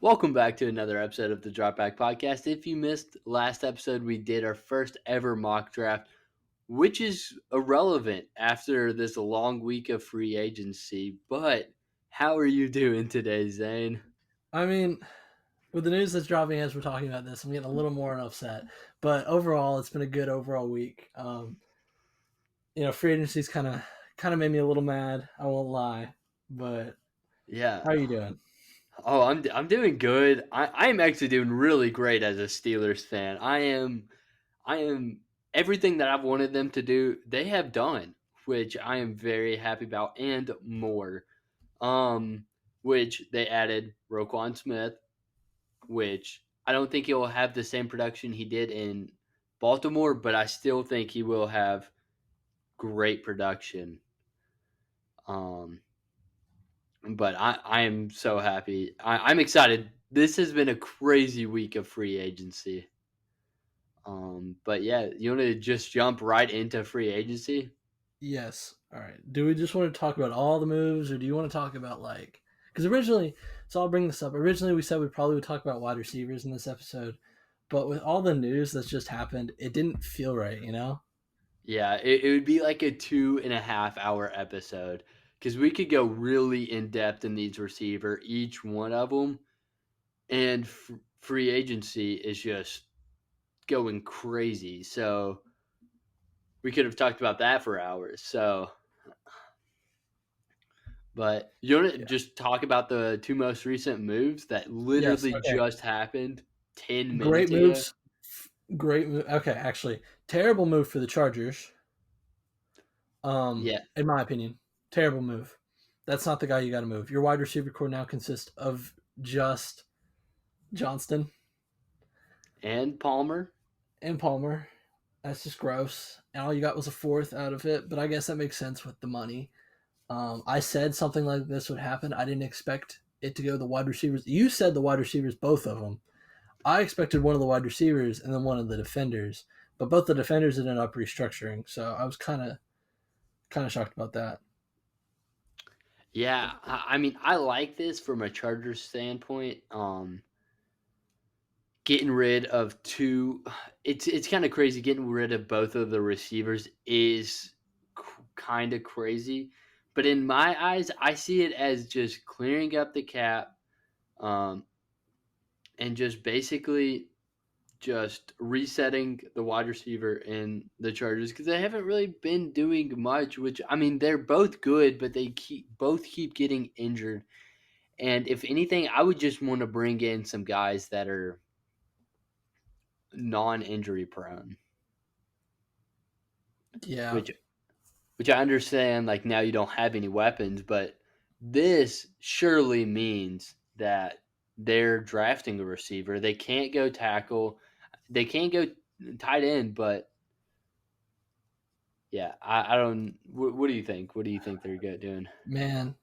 Welcome back to another episode of the Dropback Podcast. If you missed last episode, we did our first ever mock draft, which is irrelevant after this long week of free agency. But how are you doing today, Zane? I mean, with the news that's dropping as we're talking about this, I'm getting a little more upset. But overall, it's been a good overall week. Free agency's kind of made me a little mad. I won't lie. But Yeah. how are you doing? Oh, I'm doing good. I am actually doing really great as a Steelers fan. I am everything that I've wanted them to do. They have done, which I am very happy about, and more. Um, which they added Roquan Smith, which I don't think he'll have the same production he did in Baltimore, but I still think he will have great production. Um, but I am so happy. I'm excited. This has been a crazy week of free agency. But yeah, you want to just jump right into free agency? Yes. All right. Do we just want to talk about all the moves, or do you want to talk about because originally, so I'll bring this up. Originally, we said we probably would talk about wide receivers in this episode, but with all the news that's just happened, it didn't feel right. Yeah, it would be like a 2.5 hour episode because we could go really in depth in these receiver, each one of them, and free agency is just going crazy. So we could have talked about that for hours. So, but you want to Yeah. just talk about the two most recent moves that Yes. literally Okay. just happened 10 Great minutes ago? moves. Great move. Okay, actually, terrible move for the Chargers. Yeah, In my opinion, terrible move. That's not the guy you got to move. Your wide receiver core now consists of just Johnston and Palmer. and Palmer. That's just gross. And all you got was a fourth out of it, but I guess that makes sense with the money. I said something like this would happen. I didn't expect it to go the wide receivers. You said the wide receivers, both of them. I expected one of the wide receivers and then one of the defenders, but both the defenders ended up restructuring. So I was kind of shocked about that. Yeah, I mean, I like this from a Chargers standpoint. Getting rid of two, it's kind of crazy. Getting rid of both of the receivers is kind of crazy, but in my eyes, I see it as just clearing up the cap, um, and just basically just resetting the wide receiver in the Chargers because they haven't really been doing much. Which I mean, they're both good, but they keep getting injured. And if anything, I would just want to bring in some guys that are non-injury prone, Yeah, which which I understand. Like now you don't have any weapons, but this surely means that they're drafting a receiver. They can't go tackle. They can't go tight end, but yeah, I don't. What do you think? What do you think they're good doing? man,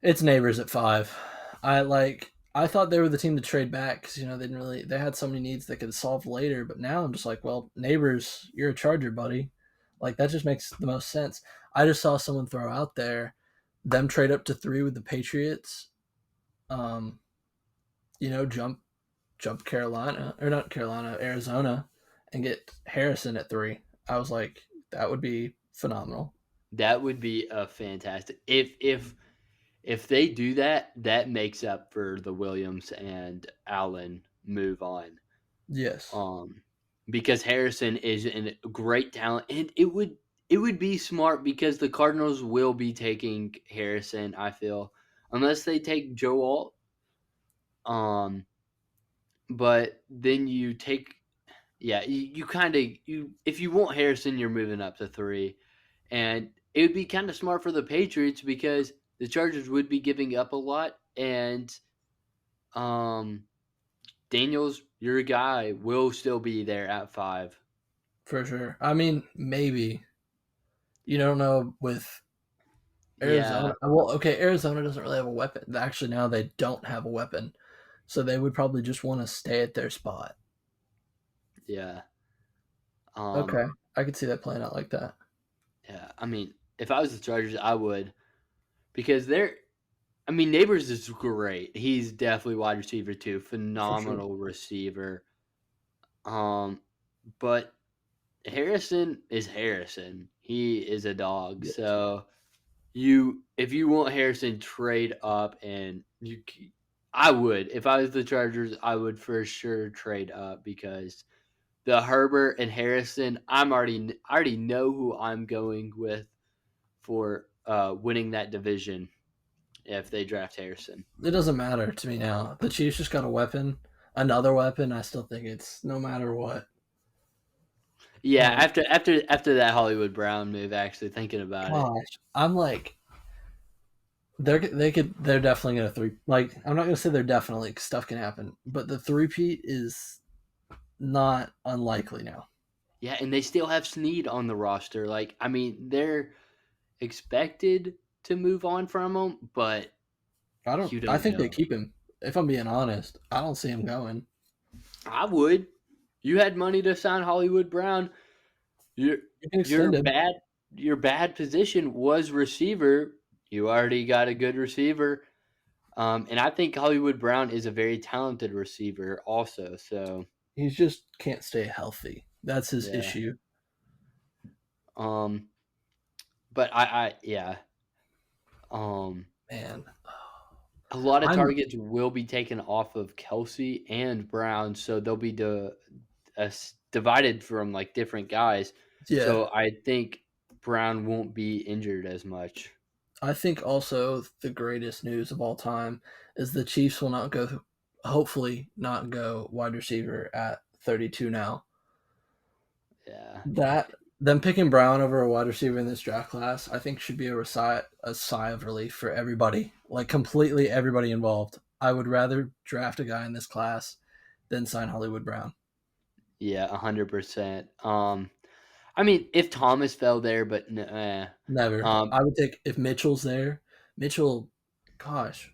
it's neighbors at five. I thought they were the team to trade back because they didn't really they had so many needs they could solve later. But now I'm just like, well, neighbors, you're a Charger, buddy. Like that just makes the most sense. I just saw someone throw out there them trade up to three with the Patriots. Um, jump Carolina or not Carolina, Arizona, and get Harrison at three. I was like, that would be phenomenal. That would be a fantastic if they do that. That makes up for the Williams and Allen move on. Yes. Um, because Harrison is a great talent, and it would be smart because the Cardinals will be taking Harrison. I feel unless they take Joe Alt. But then you take yeah you kind of you if you want Harrison, you're moving up to three, and it would be kind of smart for the Patriots because the Chargers would be giving up a lot, and um Daniels, your guy, will still be there at five. For sure. I mean, maybe. You don't know with Yeah, Arizona. Well, okay, Arizona doesn't really have a weapon. Actually, now they don't have a weapon. So they would probably just want to stay at their spot. yeah. Okay. Um, I could see that playing out like that. yeah. I mean, if I was the Chargers, I would because they're. I mean, Neighbors is great. He's definitely wide receiver too. for sure. Phenomenal receiver. Um, but Harrison is Harrison. He is a dog. Yeah. So if you want Harrison, trade up, and I would. If I was the Chargers, I would for sure trade up because the Herbert and Harrison, I already know who I'm going with for winning that division if they draft Harrison. It doesn't matter to me now. The Chiefs just got a weapon, another weapon. I still think it's no matter what. Yeah, Um, after that Hollywood Brown move, actually thinking about it, gosh, I'm like, they're definitely gonna three. Like, I'm not gonna say they're definitely, 'cause stuff can happen, but the three-peat is not unlikely now. yeah, and they still have Snead on the roster. Like, I mean, they're expected to move on from him, but I don't. you I don't think they know. keep him. If I'm being honest, I don't see him going. I would. You had money to sign Hollywood Brown. Your You can your extend him. bad your bad position was receiver. You already got a good receiver. And I think Hollywood Brown is a very talented receiver also. So He just can't stay healthy. That's his yeah. issue. Um but I yeah. Um Man, a lot of I'm targets will be taken off of Kelsey and Brown, so they'll be divided from like different guys. yeah. So I think Brown won't be injured as much. I think also the greatest news of all time is the Chiefs will not go. Hopefully, not go wide receiver at 32 now. Yeah. That them picking Brown over a wide receiver in this draft class, I think should be a sigh of relief for everybody, like completely everybody involved. I would rather draft a guy in this class than sign Hollywood Brown. Yeah, 100%. I mean, if Thomas fell there, but Never. um, I would take if Mitchell's there. Mitchell, gosh,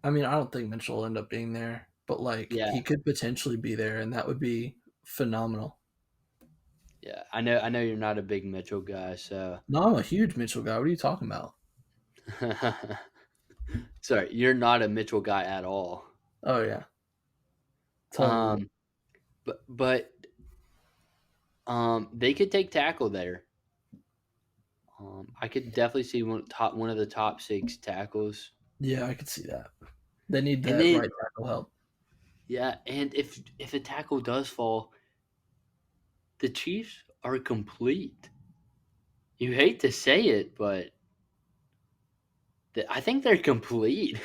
I mean, I don't think Mitchell will end up being there, but like yeah, he could potentially be there, and that would be phenomenal. yeah. I know you're not a big Mitchell guy, so No, I'm a huge Mitchell guy. What are you talking about? sorry, you're not a Mitchell guy at all. Oh yeah, totally. Um, but they could take tackle there. I could definitely see one of the top six tackles, Yeah, I could see that. They need and that then right tackle help. yeah, and if a tackle does fall, the Chiefs are complete. You hate to say it, but I think they're complete.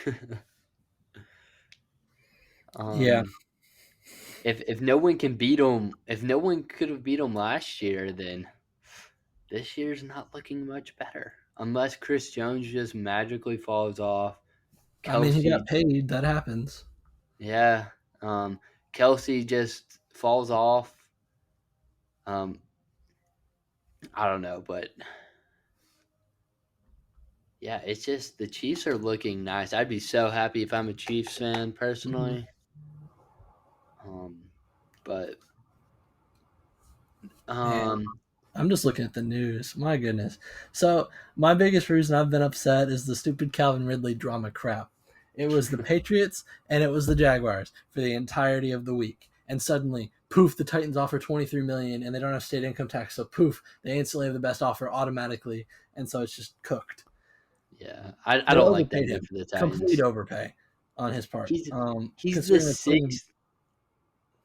Yeah, um, if no one can beat them, if no one could have beat them last year, then this year's not looking much better. Unless Chris Jones just magically falls off. I mean he got Kelsey, paid. That happens. yeah. Kelsey just falls off. Um, I don't know, but yeah, it's just the Chiefs are looking nice. I'd be so happy if I'm a Chiefs fan Mhm. personally. Um, but Man, um, I'm just looking at the news. My goodness. So my biggest reason I've been upset is the stupid Calvin Ridley drama crap. It was the Patriots and it was the Jaguars for the entirety of the week, and suddenly, poof, the Titans offer 23 million, and they don't have state income tax, so poof, they instantly have the best offer automatically, and so it's just cooked. yeah, I They don't like that overpaid move him. for the Complete Titans. overpay on his part. He's he's the Considering they're putting him, sixth.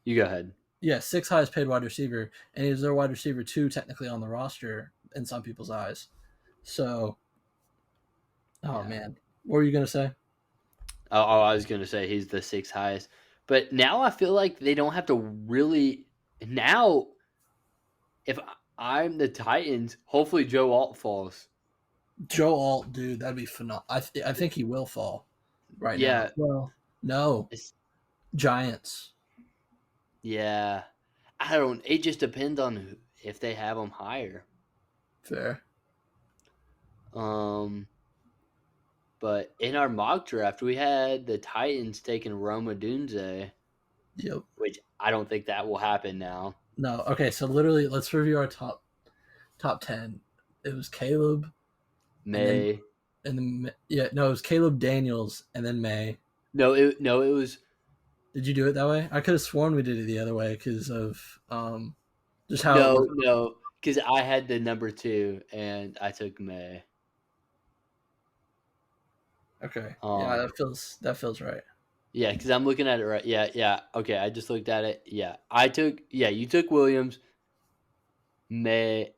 You go ahead. yeah, sixth highest paid wide receiver, and he's their wide receiver two technically on the roster in some people's eyes. So, oh Yeah. man, what were you gonna say? I was gonna say he's the sixth highest, but now I feel like they don't have to really. Now, if I'm the Titans, hopefully Joe Alt falls. Joe Alt, dude, that'd be phenomenal. I think he will fall right now. Yeah, Well, no, it's, Giants. yeah. I don't. It just depends on if they have him higher. Fair. Um, but in our mock draft, we had the Titans taking Roma Dunze, Yep. which I don't think that will happen now. No. Okay. So literally, let's review our top 10. It was Caleb, and then May, and then yeah, no, it was Caleb Daniels and then May. No, it was Did you do it that way? I could have sworn we did it the other way because of just how it no, worked. no, because I had the number 2 and I took May. Okay, yeah, Um, that feels right. yeah, because I'm looking at it right. Yeah, yeah. Okay, I just looked at it. Yeah, you took Williams, May.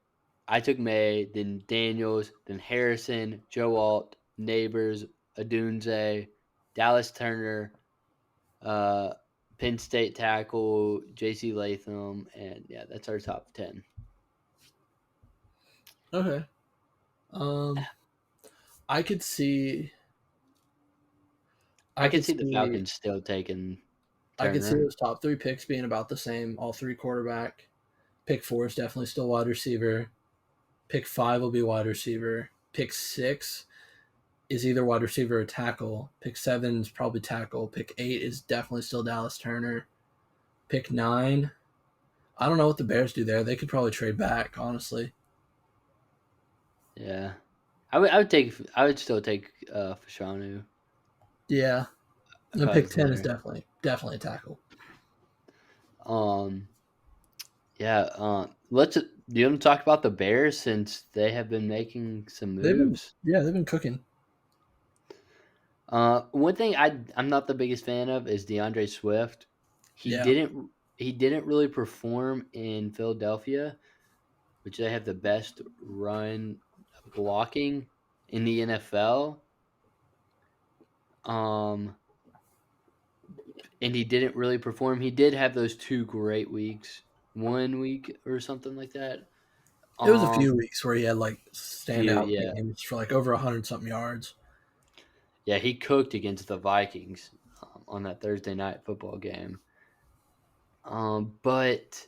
I took May, then Daniels, then Harrison, Joe Alt, Neighbors, Adunze, Dallas Turner, uh, Penn State tackle, J.C. Latham, and yeah, that's our top 10. Okay, um, I could see, I I could could see the see, Falcons still taking I could see Turner. those top three picks being about the same. All three quarterback. Pick four is definitely still wide receiver. Pick five will be wide receiver. Pick six is either wide receiver or tackle. Pick seven is probably tackle. Pick eight is definitely still Dallas Turner. Pick nine, I don't know what the Bears do there. They could probably trade back, honestly. Yeah, I would still take Fashanu Yeah. if And I pick was 10 is there. definitely a tackle. Um, yeah. Let's. Do you want to talk about the Bears since they have been making some moves? They've been cooking. One thing I'm not the biggest fan of is DeAndre Swift. He Yeah. didn't he didn't really perform in Philadelphia, which they have the best run blocking in the NFL. Um, and he didn't really perform. He did have those 2 great weeks, 1 week or something like that. It was a few Um, weeks where he had like few standout yeah, games for like over 100 something yards. yeah. He cooked against the Vikings on that Thursday night football game. But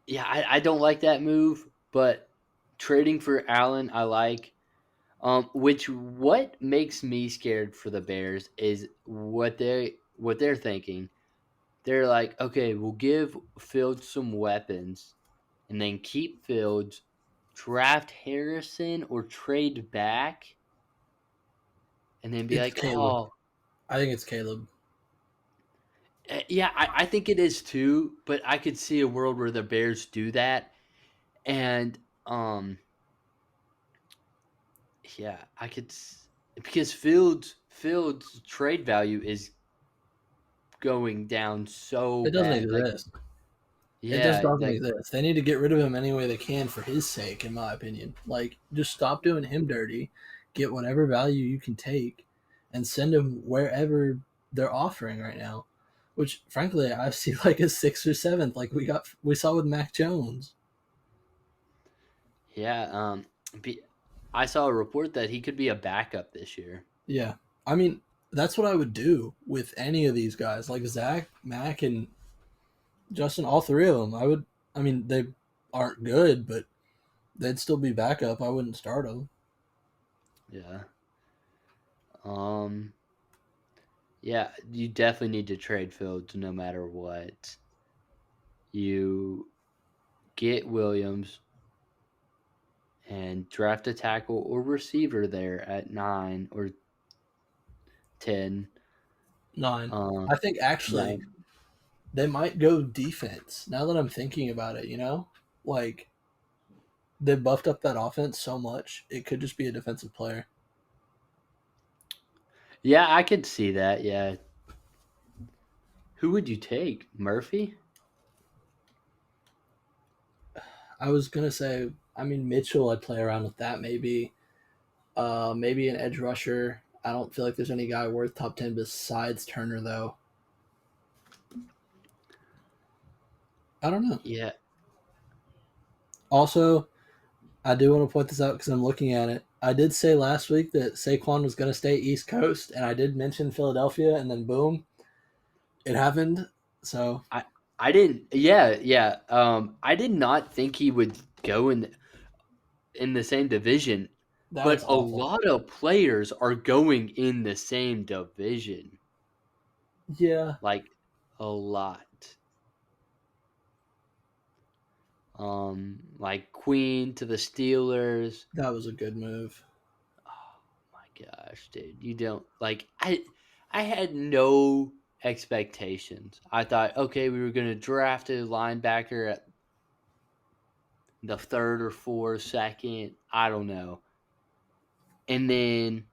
yeah, I don't like that move. But trading for Allen, I like. Which what makes me scared for the Bears is what they're thinking. They're like, okay, we'll give Fields some weapons, and then keep Fields, draft Harrison or trade back, and then be It's like, Caleb. oh, I think it's Caleb. yeah, I think it is too. But I could see a world where the Bears do that, and yeah, because Fields trade value is going down so It doesn't bad. Like, exist. It just yeah, doesn't like exist. They need to get rid of him any way they can for his sake, in my opinion. Like, just stop doing him dirty, get whatever value you can take, and send him wherever they're offering right now. Which, frankly, I see like a sixth or seventh, like we saw with Mac Jones. yeah. Be, I saw a report that he could be a backup this year. Yeah, I mean that's what I would do with any of these guys, like Zach, Mac, and Justin. All three of them, I would. I mean, they aren't good, but they'd still be backup. I wouldn't start them. Yeah. Um. Yeah, you definitely need to trade Fields no matter what. You get Williams and draft a tackle or receiver there at 9 or 10. Nine. Um, I think actually 9. they might go defense. Now that I'm thinking about it, like they buffed up that offense so much, it could just be a defensive player. Yeah, I could see that. Yeah. Who would you take? Murphy? I was gonna say, I mean Mitchell. I'd play around with that maybe. Maybe an edge rusher. I don't feel like there's any guy worth top 10 besides Turner though. I don't know. Yeah. Also, I do want to point this out because I'm looking at it. I did say last week that Saquon was going to stay East Coast, and I did mention Philadelphia, and then boom, it happened. So I I didn't. Yeah, yeah. I did not think he would go in the same division, that's but a awful. lot of players are going in the same division. Yeah, Like a lot. Like Queen to the Steelers. that was a good move. gosh, dude. You don't like I had no expectations. I thought, okay, we were gonna draft a linebacker at the third or fourth, second. I don't know. And then,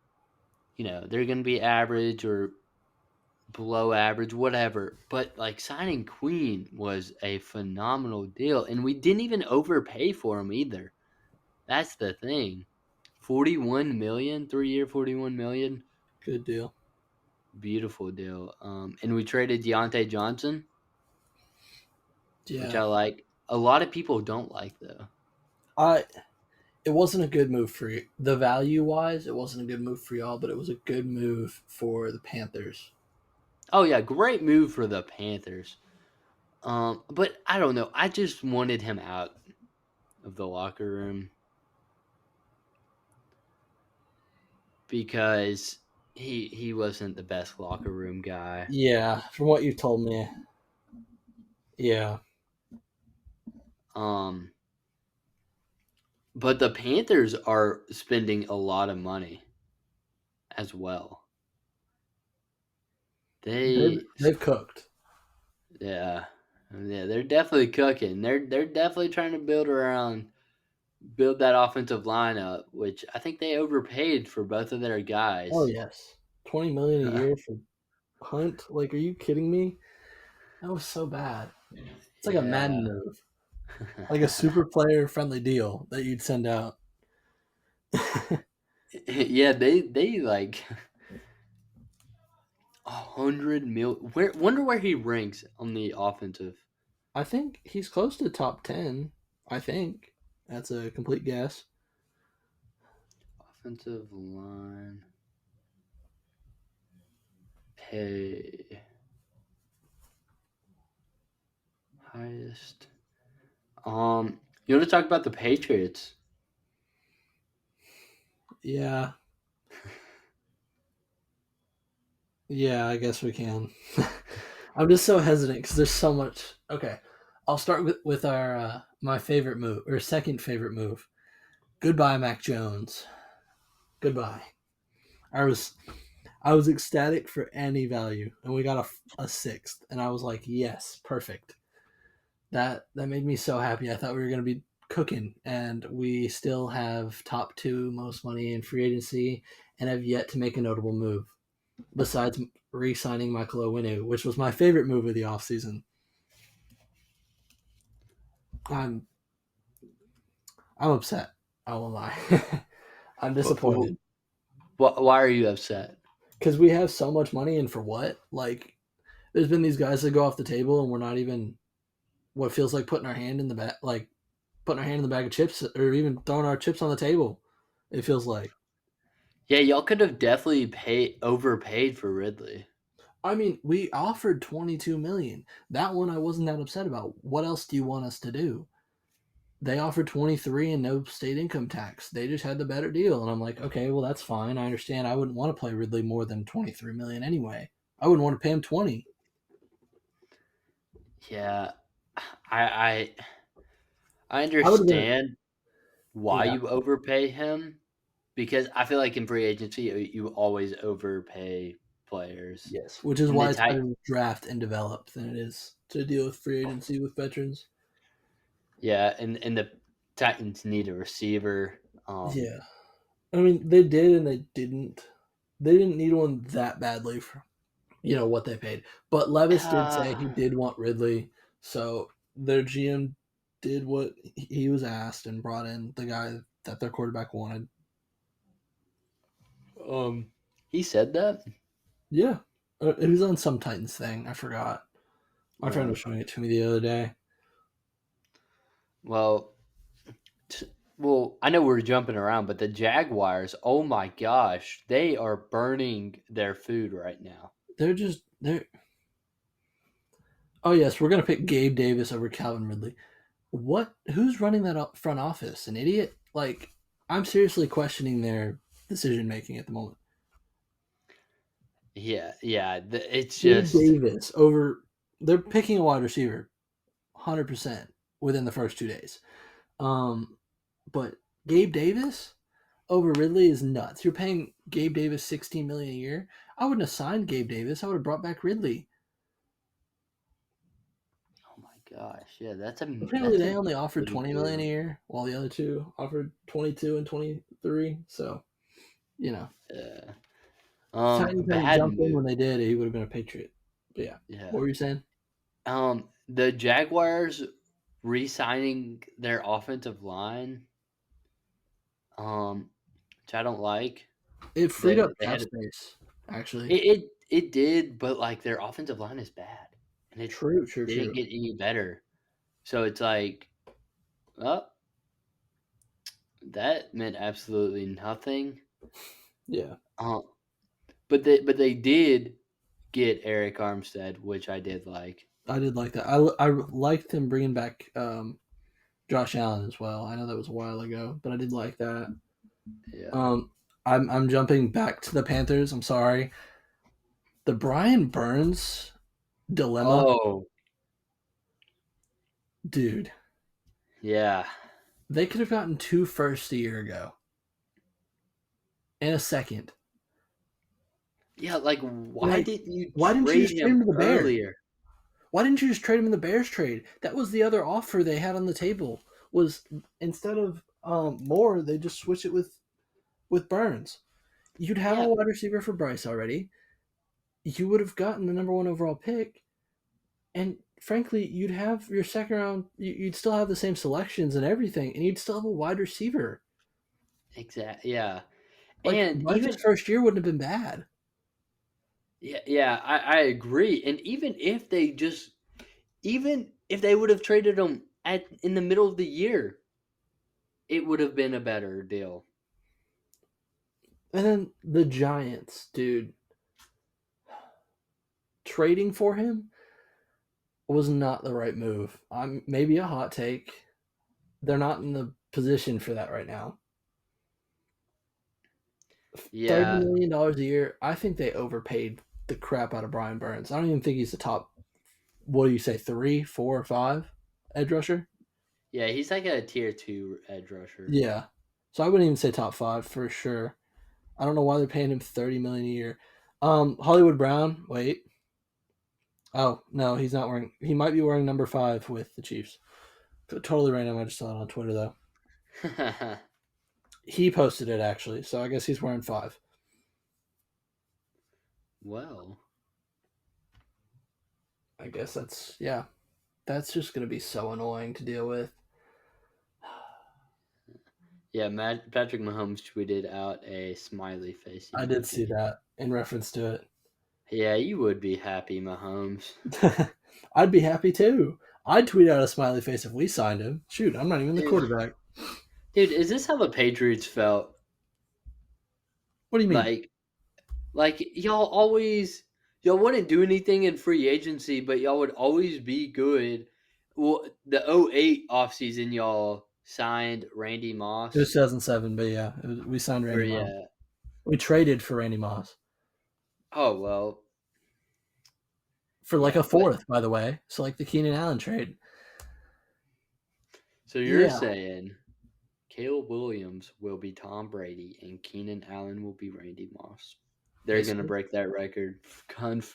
they're gonna be average or below average, whatever. But like signing Queen was a phenomenal deal. And we didn't even overpay for him either. That's the thing. 41 million, 3 year 41 million. Good deal. Beautiful deal. And we traded Deontay Johnson, which Yeah. I like. A lot of people don't like though. I it wasn't a good move for you. The value wise, it wasn't a good move for y'all, but it was a good move for the Panthers. Oh yeah, great move for the Panthers. But I don't know. I just wanted him out of the locker room because he wasn't the best locker room guy. Yeah, from what you told me. Yeah. Um, but the Panthers are spending a lot of money as well. They've, They, they've cooked. yeah, yeah, they're definitely cooking. They're definitely trying to build that offensive lineup, which I think they overpaid for both of their Oh guys. yes. 20 million a year for Hunt? Like, are you kidding me? That was so bad. It's like a Madden Yeah. move. Like a super player friendly deal that you'd send out. Yeah, they like 100 mil. Wonder where he ranks on the offensive I think he's close to top 10. I think. That's a complete guess. offensive line pay highest. You want to talk about the Patriots? Yeah. Yeah, I guess we can. I'm just so hesitant because there's so much. Okay. I'll start with our my favorite move or second favorite move. Goodbye, Mac Jones. Goodbye. I was I was ecstatic for any value, and we got a sixth, and I was like, yes, perfect. That made me so happy. I thought we were gonna be cooking, and we still have top two most money in free agency, and have yet to make a notable move besides re-signing Michael Owinu, which was my favorite move of the offseason. I'm I'm upset. I won't lie. I'm disappointed Why are you upset? because we have so much money, and for what? Like, there's been these guys that go off the table, and we're not even what feels like putting our hand in the bag, like putting our hand in the bag of chips, or even throwing our chips on the table. It feels like. Yeah, y'all could have definitely overpaid for Ridley. I mean, we offered 22 million. That one I wasn't that upset about. What else do you want us to do? They offered 23 and no state income tax. They just had the better deal, and I'm like, okay, well that's fine. I understand. I wouldn't want to play Ridley more than 23 million anyway. I wouldn't want to pay him 20. Yeah, I I, I I would have been. understand why Yeah. you overpay him because I feel like in free agency you always overpay players. Yes. Which is And the why it's type, better to draft and develop than it is to deal with free agency with veterans. yeah, and the Titans need a receiver. Yeah. I mean, they did and they didn't. They didn't need one that badly for what they paid. But Levis did say he uh, did want Ridley, so their GM did what he was asked and brought in the guy that their quarterback wanted. um, he said that. Yeah, it was on some Titans thing. I forgot. My friend Uh, was showing it to me the other day. well, well, I know we're jumping around, but the Jaguars, oh my gosh, they are burning their food right now. They're. Oh yes, we're gonna pick Gabe Davis over Calvin Ridley. What? Who's running that front office? An idiot? Like, I'm seriously questioning their decision making at the moment. Yeah, yeah, it's Gabe just Davis over. They're picking a wide receiver, 100% within the first 2 days. Um, but Gabe Davis over Ridley is nuts. You're paying Gabe Davis $16 million a year. I wouldn't have signed Gabe Davis. I would have brought back Ridley. Oh my gosh, yeah, Apparently, that's they a only offered good 20 million deal. a year, while the other two offered 22 and 23. So, you know, Yeah. Titans had to Bad jump in move. when they did. He would have been a Patriot. But yeah, what Yeah. were you saying? The Jaguars re-signing their offensive line, which I don't like. It freed up They cap had space. Actually, it did, but like their offensive line is bad, and it true, true, didn't true. get any better. So it's like, well, that meant absolutely nothing. Yeah, Um, but they did get Eric Armstead, which I did like. I did like that. I liked him bringing back Josh Allen as well. I know that was a while ago, but I did like that. Yeah. Um, I'm jumping back to the Panthers. I'm sorry. The Brian Burns dilemma, Oh, dude. yeah. They could have gotten 2 firsts a year ago and a second. Yeah, like why Like, didn't you why didn't you trade just trade him him to the Bears? earlier? Why didn't you just trade him in the Bears trade? That was the other offer they had on the table. Was instead of Moore, they just switch it with Burns. You'd have a Yeah, wide receiver for Bryce already. You would have gotten the number one overall pick, and frankly, you'd have your second round. You'd still have the same selections and everything, and you'd still have a wide receiver. exactly. Yeah. Like And Bryce's even first year wouldn't have been bad. yeah, I agree. And even if they would have traded him at in the middle of the year, it would have been a better deal. And then the Giants, dude, trading for him was not the right move. I'm maybe a hot take. They're not in the position for that right now. thirty Yeah. million dollars a year. I think they overpaid the crap out of Brian Burns. I don't even think he's the top. What do you say? 3, 4, or 5 edge rusher? Yeah, he's like a tier 2 edge rusher. Yeah. So I wouldn't even say top 5 for sure. I don't know why they're paying him 30 million a year. Hollywood Brown. Wait. Oh no, he's not wearing. He might be wearing number 5 with the Chiefs. Totally random. I just saw it on Twitter though. He posted it actually, so I guess he's wearing 5. Well, I guess that's yeah. That's just gonna be so annoying to deal with. yeah, Patrick Mahomes tweeted out a smiley face I did see emoji. that in reference to it. Yeah, you would be happy, Mahomes. I'd be happy too. I'd tweet out a smiley face if we signed him. Shoot, I'm not even the Dude, quarterback. dude, is this how the Patriots felt? What do you mean? Like, like y'all wouldn't do anything in free agency, but y'all would always be good. Well, the '08 offseason, y'all signed Randy It was Moss. 2007, but yeah, we signed Or Randy Moss. yeah. We traded for Randy Moss Oh well, for like yeah. a But fourth, by the way. So like the Keenan Allen trade. so you're Yeah, saying Caleb Williams will be Tom Brady and Keenan Allen will be Randy Moss. They're gonna basically. break that record.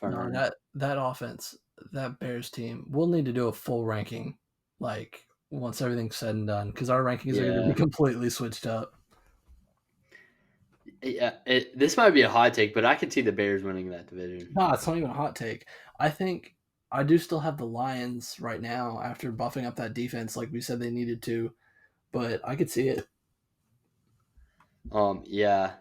No, Confirmed. that offense, that Bears team, we'll need to do a full ranking, like once everything's said and done, because our rankings are going to be Yeah. completely switched up. Yeah. This might be a hot take, but I could see the Bears winning that division. No, it's not even a hot take. I think I do still have the Lions right now after buffing up that defense, like we said they needed to, but I could see it. Yeah.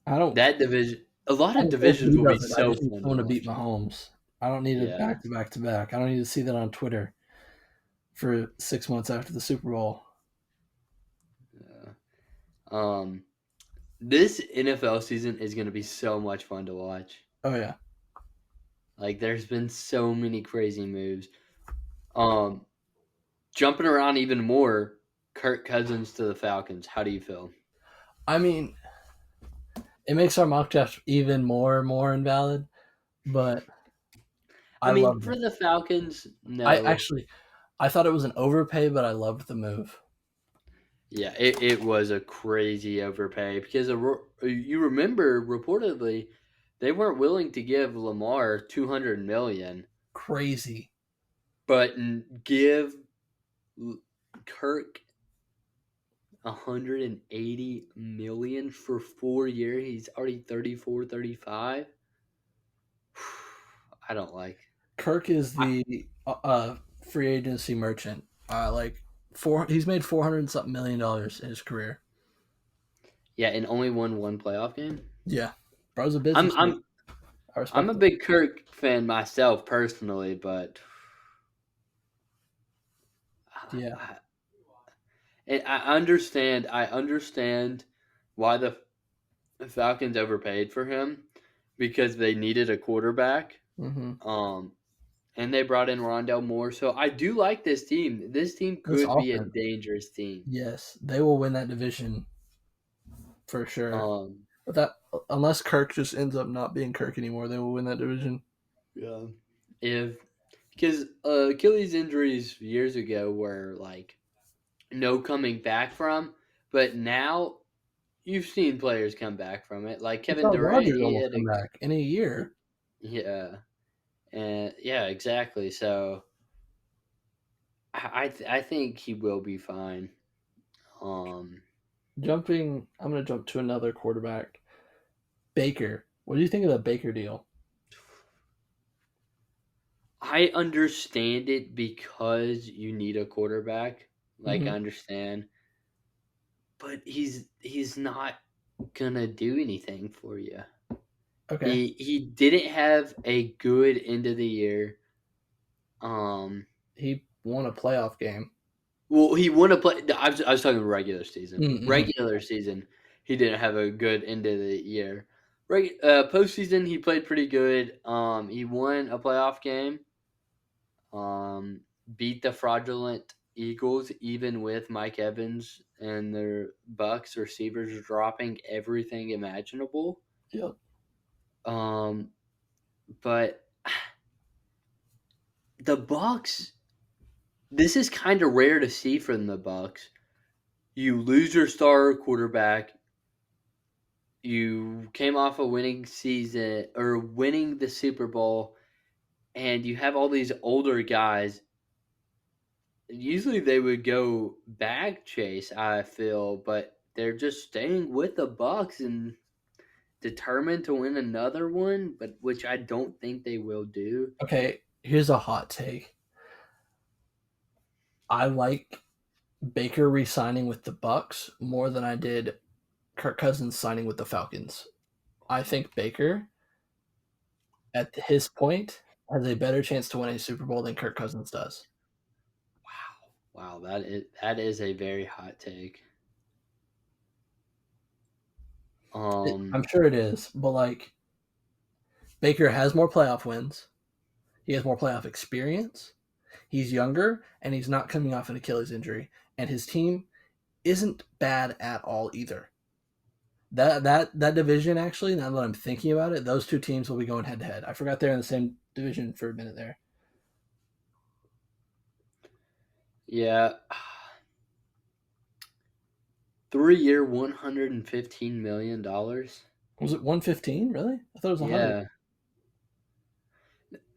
I don't. That division, a lot I of don't care divisions who will be does it. I so just need fun to someone to beat watch. Mahomes. I don't need it Yeah. back to back to back. I don't need to see that on Twitter for 6 months after the Super Bowl. Yeah. Um, this NFL season is going to be so much fun to watch. Oh yeah. Like, there's been so many crazy moves. Um, Jumping around even more, Kirk Cousins to the Falcons. How do you feel? I mean, it makes our mock draft even more invalid, but I I mean, loved for it. the Falcons, I no. actually I thought it was an overpay, but I loved the move. Yeah, it was a crazy overpay because you remember reportedly they weren't willing to give Lamar 200 million, Crazy. but give Kirk 180 million for 4 years. He's already 34, 35. I don't like. Kirk is I, the free agency merchant. Like he's made 400 something $1 million in his career. yeah, and only won one playoff game. Yeah, bro's a I'm businessman. I'm I I'm a respect it. big Kirk fan myself personally, but Yeah, I, I understand why the Falcons overpaid for him because they needed a quarterback. mm-hmm. Um, and they brought in Rondell Moore. So I do like this team. This team This could be a offense, dangerous team. yes, they will win that division for sure. Um, But that unless Kirk just ends up not being Kirk anymore, they will win that division. yeah. If because Achilles injuries years ago were like no coming back from, but now you've seen players come back from it. Like We Kevin saw Durant, Rodgers he almost had come a back in a year. yeah, and yeah, exactly. So I think he will be fine. Um, I'm going to jump to another quarterback, Baker. What do you think of the Baker deal? I understand it because you need a quarterback. Like I Hmm. understand, but he's not gonna do anything for you. Okay, He didn't have a good end of the year. Um, he won a playoff game. well, he won a play. I was talking regular season. Mm-hmm. Regular season, he didn't have a good end of the year. Postseason, he played pretty good. He won a playoff game. Um, beat the fraudulent Eagles, even with Mike Evans and their Bucks receivers dropping everything imaginable. Yep. Um, but the Bucks, this is kind of rare to see from the Bucks. You lose your star quarterback. You came off a winning season or winning the Super Bowl, and you have all these older guys. Usually they would go bag chase, I feel, but they're just staying with the Bucks and determined to win another one, but which I don't think they will do. Okay, here's a hot take. I like Baker re-signing with the Bucks more than I did Kirk Cousins signing with the Falcons. I think Baker, at his point, has a better chance to win a Super Bowl than Kirk Cousins does. Wow, that is a very hot take. I'm Um, sure it is, but like Baker has more playoff wins. He has more playoff experience. He's younger, and he's not coming off an Achilles injury. And his team isn't bad at all either. That division actually, now that I'm thinking about it, those two teams will be going head to head. I forgot they're in the same division for a minute there. yeah, 3 year, $115 million. Was it 115? Really? I thought it was 100. Yeah,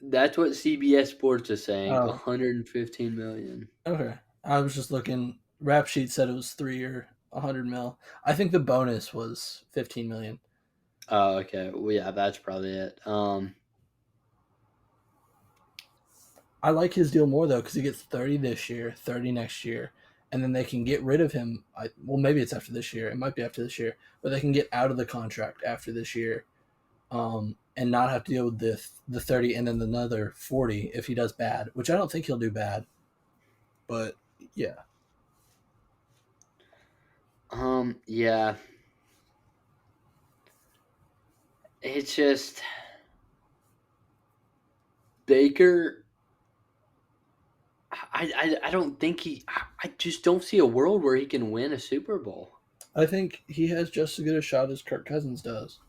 that's what CBS Sports is saying. Oh, 115 million. okay. I was just looking. Rap sheet said it was 3 year, 100 mil. I think the bonus was 15 million. Oh, okay. Well, yeah, that's probably it. I like his deal more though because he gets 30 this year, 30 next year, and then they can get rid of him. Well, maybe it's after this year. It might be after this year, but they can get out of the contract after this year, and not have to deal with the 30 and then another 40 if he does bad, which I don't think he'll do bad. But yeah, Yeah. It's just Baker. I don't think I just don't see a world where he can win a Super Bowl. I think he has just as good a shot as Kirk Cousins does.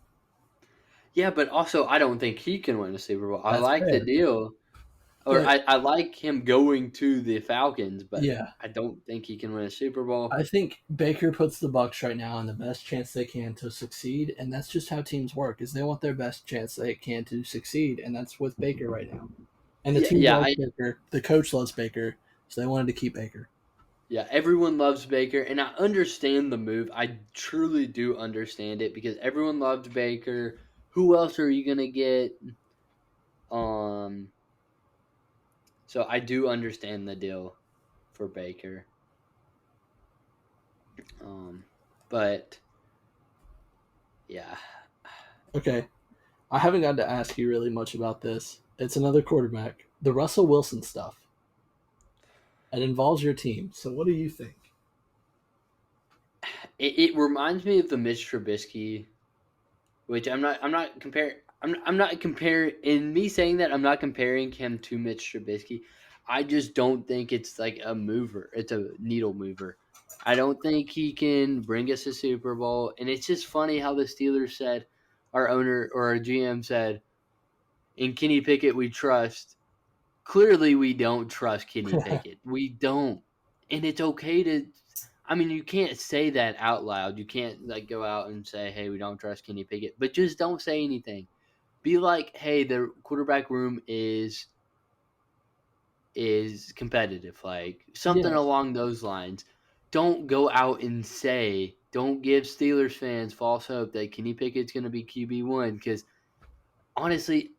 Yeah, but also I don't think he can win a Super Bowl. I That's like the fair. deal. or But I like him going to the Falcons, but yeah, I don't think he can win a Super Bowl. I think Baker puts the Bucks right now in the best chance they can to succeed, and that's just how teams work. Is they want their best chance they can to succeed, and that's with Baker right now. And the Yeah, team yeah, loves Baker. The coach loves Baker, so they wanted to keep Baker. yeah. Everyone loves Baker, and I understand the move. I truly do understand it because everyone loved Baker. Who else are you gonna get? Um, so I do understand the deal for Baker. Um, but yeah, Okay, I haven't got to ask you really much about this. It's another quarterback. The Russell Wilson stuff. It involves your team. So what do you think? it reminds me of the Mitch Trubisky, which I'm not comparing. I'm not comparing. In me saying that, I'm not comparing him to Mitch Trubisky. I just don't think it's like a mover. It's a needle mover. I don't think he can bring us a Super Bowl. And it's just funny how the Steelers said, our owner or our GM said, in Kenny Pickett we trust. Clearly, we don't trust Kenny Pickett. We don't, and it's okay to. I mean, you can't say that out loud. You can't like go out and say, "Hey, we don't trust Kenny Pickett," but just don't say anything. Be like, "Hey, the quarterback room is competitive," like something Yeah. along those lines. Don't go out and say. Don't give Steelers fans false hope that Kenny Pickett's going to be QB1 because honestly,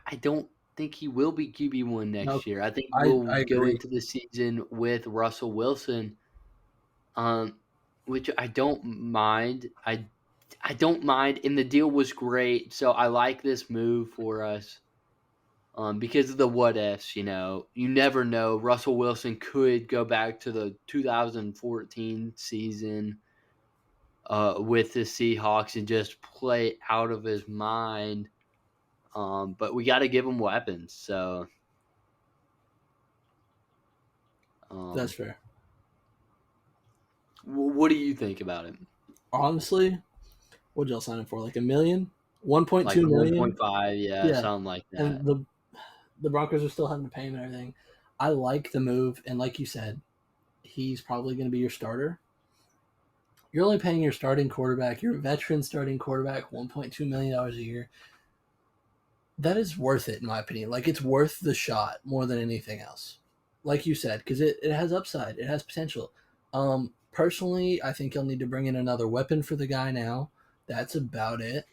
I don't think he will be QB1 No, next year. I think I we'll go agree. into the season with Russell Wilson, um, which I don't mind. I don't mind, and the deal was great. So I like this move for us because of the what ifs. You know, you never know. Russell Wilson could go back to the 2014 season with the Seahawks and just play out of his mind. But we got to give him weapons. So That's um, fair. what do you think about it? Honestly, what'd y'all sign him for? Like a million? One point Like two the million? 1.5, yeah, Yeah. something like And that. the Broncos are still having to pay him and everything. I like the move, and like you said, he's probably going to be your starter. You're only paying your starting quarterback, your veteran starting quarterback, $1.2 million a year. That is worth it, in my opinion. Like, it's worth the shot more than anything else. Like you said, because it has upside, it has potential. Personally, I think you'll need to bring in another weapon for the guy now. That's about it.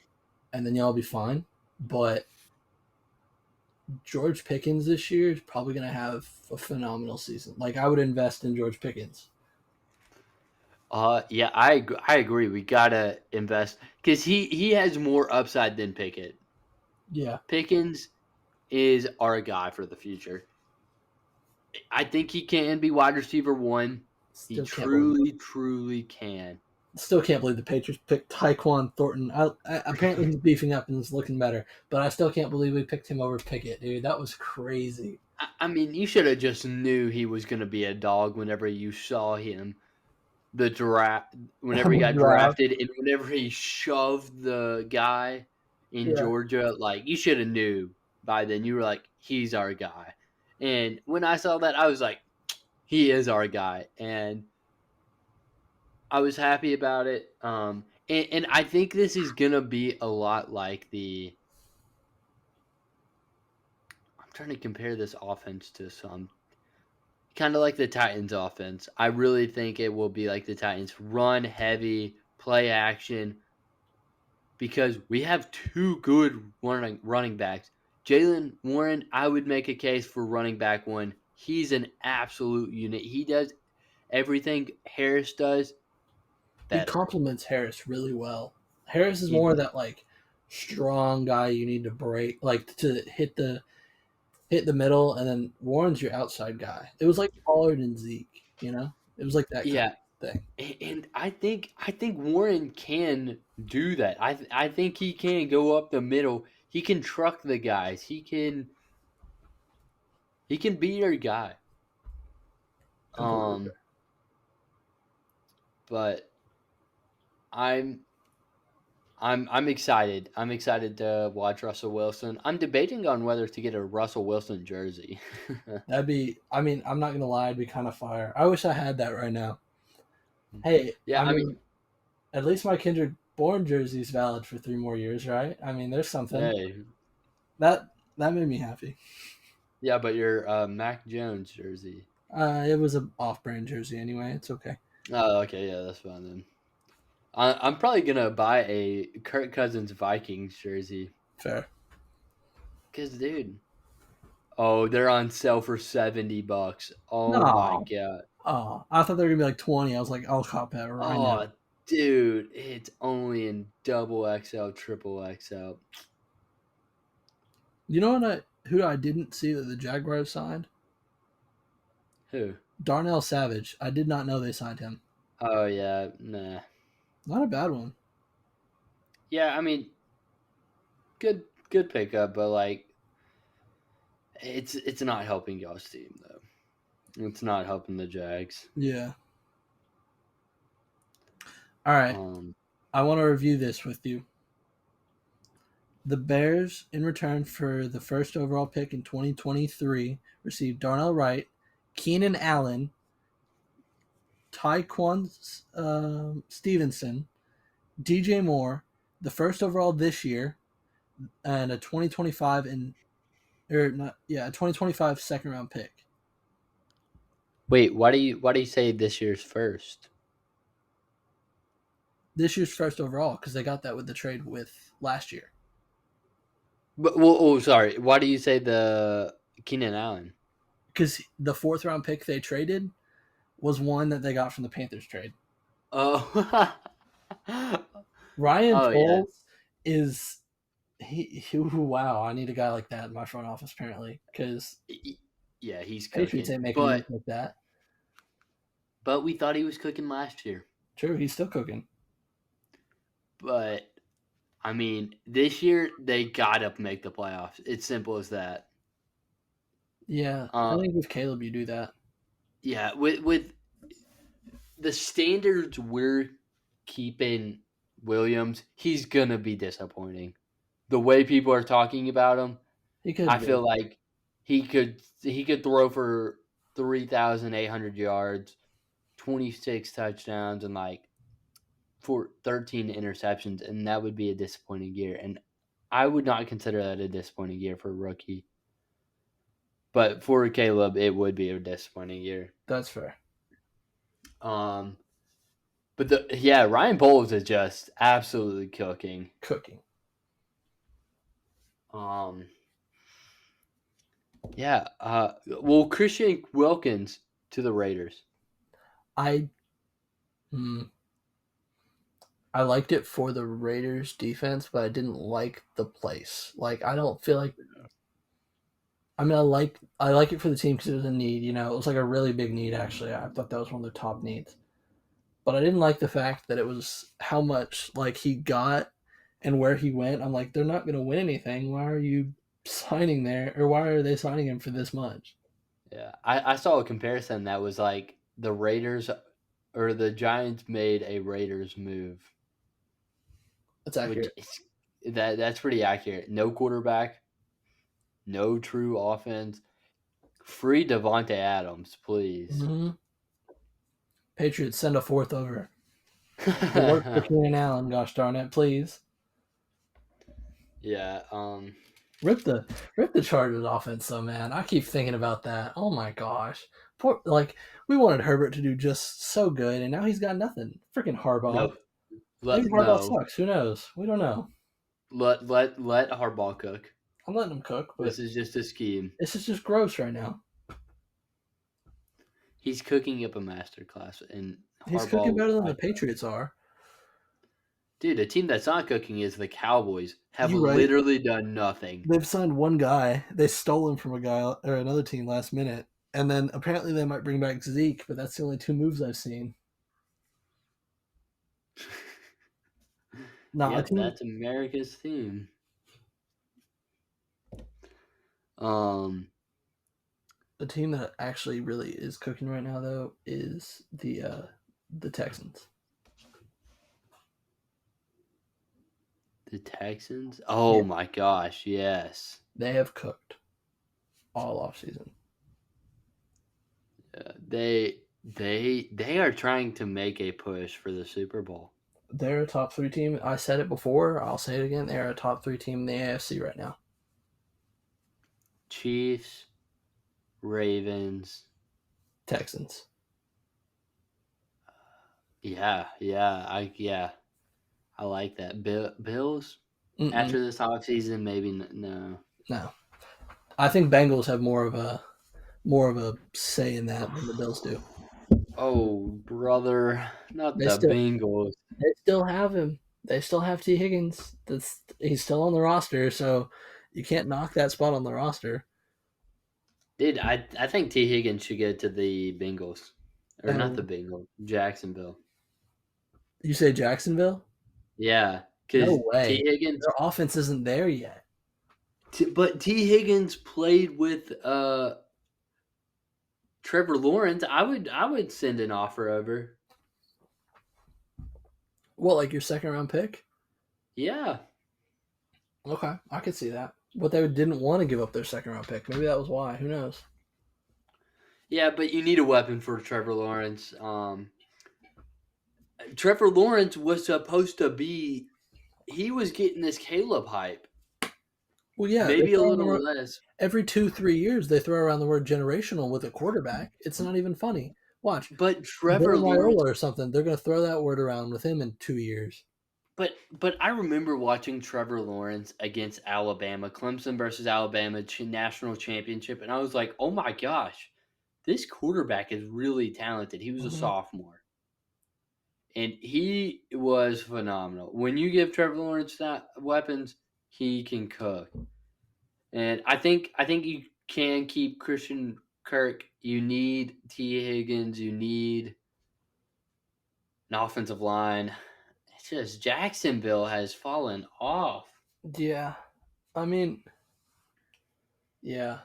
And then y'all be fine. But George Pickens this year is probably going to have a phenomenal season. Like, I would invest in George Pickens. Yeah, I agree. We gotta invest because he has more upside than Pickett. Yeah, Pickens is our guy for the future. I think he can be wide receiver one. He still can't believe truly, truly can. the Patriots picked Tyquan Thornton. Apparently he's beefing up and is looking better, but I still can't believe we picked him over Pickett, dude. That was crazy. I mean, you should have just knew he was gonna be a dog whenever you saw him the draft whenever he got Draft. drafted and whenever he shoved the guy in Yeah. Georgia, like you should have knew by then. You were like, he's our guy. And when I saw that, I was like, he is our guy, and I was happy about it. And I think this is gonna be a lot like the. I'm trying to compare this offense to some kind of like the Titans offense. I really think it will be like the Titans run heavy, play action, because we have two good running backs. Jalen Warren, I would make a case for running back one. He's an absolute unit. He does everything Harris does He better. complements Harris really well. Harris is He more that like strong guy you need to break, like to hit the middle, and then Warren's your outside guy. It was like Pollard and Zeke, you know. It was like that kind yeah, of thing. and I think Warren can do that. I think he can go up the middle. He can truck the guys. He can be your guy. Completely. Um, but I'm I'm excited. I'm excited to watch Russell Wilson. I'm debating on whether to get a Russell Wilson jersey. That'd be. I mean, I'm not gonna lie, it'd be kind of fire. I wish I had that right now. Hey, Yeah, I I mean, mean, at least my Kendrick Bourne jersey's valid for 3 more years, right? I mean, there's something hey, that made me happy. yeah, but your Mac Jones jersey. It was an off-brand jersey anyway. It's okay. Oh, okay, yeah, that's fine then. I'm probably gonna buy a Kirk Cousins Vikings jersey Fair. because, dude, oh, they're on sale for $70. Oh my No. god. Oh, I thought they were gonna be like 20. I was like, I'll cop that right now. Oh, dude, it's only in double XL, triple XL. You know who I didn't see that the Jaguars signed? Who? Darnell Savage. I did not know they signed him. Oh yeah, nah. Not a bad one. Yeah, I mean, good pickup, but like, it's not helping y'all's team though. It's not helping the Jags. Yeah. All right. Um, I want to review this with you. The Bears, in return for the first overall pick in 2023, received Darnell Wright, Keenan Allen, Tyquan Stevenson, DJ Moore, the first overall this year, and a 2025 a 2025 second round pick. wait, why do you say this year's first? This year's first overall because they got that with the trade with last year. But well, oh, sorry. Why do you say the Keenan Allen? Because the fourth round pick they traded was one that they got from the Panthers trade. Oh, Ryan oh Poles yes. is wow. I need a guy like that in my front office apparently because Yeah, he's Patriots cooking. ain't making But moves like that. we thought he was cooking last year. True, he's still cooking. But I mean, this year they gotta make the playoffs. It's simple as that. Yeah, I Uh, think with Caleb you do that. yeah, with the standards we're keeping Williams, he's gonna be disappointing. The way people are talking about him, He could I be. feel like he could throw for 3,800 yards, 26 touchdowns, and like for 13 interceptions, and that would be a disappointing year. And I would not consider that a disappointing year for a rookie. But for Caleb, it would be a disappointing year. That's fair. Um, but Ryan Bowles is just absolutely cooking. Cooking. Um, yeah. Well, Christian Wilkins to the Raiders. I I liked it for the Raiders defense, but I didn't like the place. Like I don't feel like I mean I like it for the team because it was a need. You know, it was like a really big need. Actually, I thought that was one of their top needs. But I didn't like the fact that it was how much like he got and where he went. I'm like, they're not going to win anything. Why are you signing there, or why are they signing him for this much? Yeah, I saw a comparison that was like the Raiders or the Giants made a Raiders move, That's which accurate. is, that's pretty accurate. No quarterback, no true offense. Free Devonte Adams, please. Mm-hmm. Patriots send a fourth over. It worked for Keenan Allen. Gosh darn it, please Yeah. rip the Chargers offense. So man, I keep thinking about that. Oh my gosh, poor like we wanted Herbert to do just so good, and now he's got nothing. Freaking Harbaugh. No. Maybe Let Harbaugh no. sucks. Who knows? We don't know. Let Harbaugh cook. I'm letting him cook, but This is just a scheme. this is just gross right now. He's cooking up a masterclass, and He's cooking Harbaugh will better than the like that. Patriots are. Dude, a team that's not cooking is the Cowboys. Have You right. literally done nothing. They've signed one guy. They stole him from a guy or another team last minute. And then apparently they might bring back Zeke, but that's the only 2 moves I've seen. No, Yep, that's America's team. Um, a team that actually really is cooking right now though is the Texans. The Texans? Oh Yeah, my gosh, yes. they have cooked all off season. They are trying to make a push for the Super Bowl. They're a top three team. I said it before. I'll say it again. They're a top three team in the AFC right now. Chiefs, Ravens. Texans. Yeah, I like that. Bills Mm-mm, after this offseason, maybe no. no, I think Bengals have more of a say in that than the Bills do. Oh, brother, not They the still Bengals. they still have him. They still have T Higgins. He's still on the roster, so you can't knock that spot on the roster. Dude, I think T. Higgins should go to the Bengals. Or not the Oh, Bengals, Jacksonville. you say Jacksonville? Yeah, because No T. way. Higgins. Their offense isn't there yet. But T. Higgins played with Trevor Lawrence. I would send an offer over. What, like your second round pick? Yeah, Okay, I could see that. But they didn't want to give up their second round pick. Maybe that was why. Who knows? yeah, but you need a weapon for Trevor Lawrence. Trevor Lawrence was supposed to be. He was getting this Caleb hype, Well, yeah, maybe a little less. every 2-3 years they throw around the word generational with a quarterback. It's not even funny. Watch But Trevor Bill Lawrence. Viola or something. They're going to throw that word around with him in 2 years. But I remember watching Trevor Lawrence against Alabama, Clemson versus Alabama national championship, and I was like, oh my gosh, this quarterback is really talented. He was a Mhm. sophomore, and he was phenomenal. When you give Trevor Lawrence that weapons, he can cook. And I think you can keep Christian Kirk. You need T. Higgins. You need an offensive line. It's just Jacksonville has fallen off. Yeah, I mean, yeah,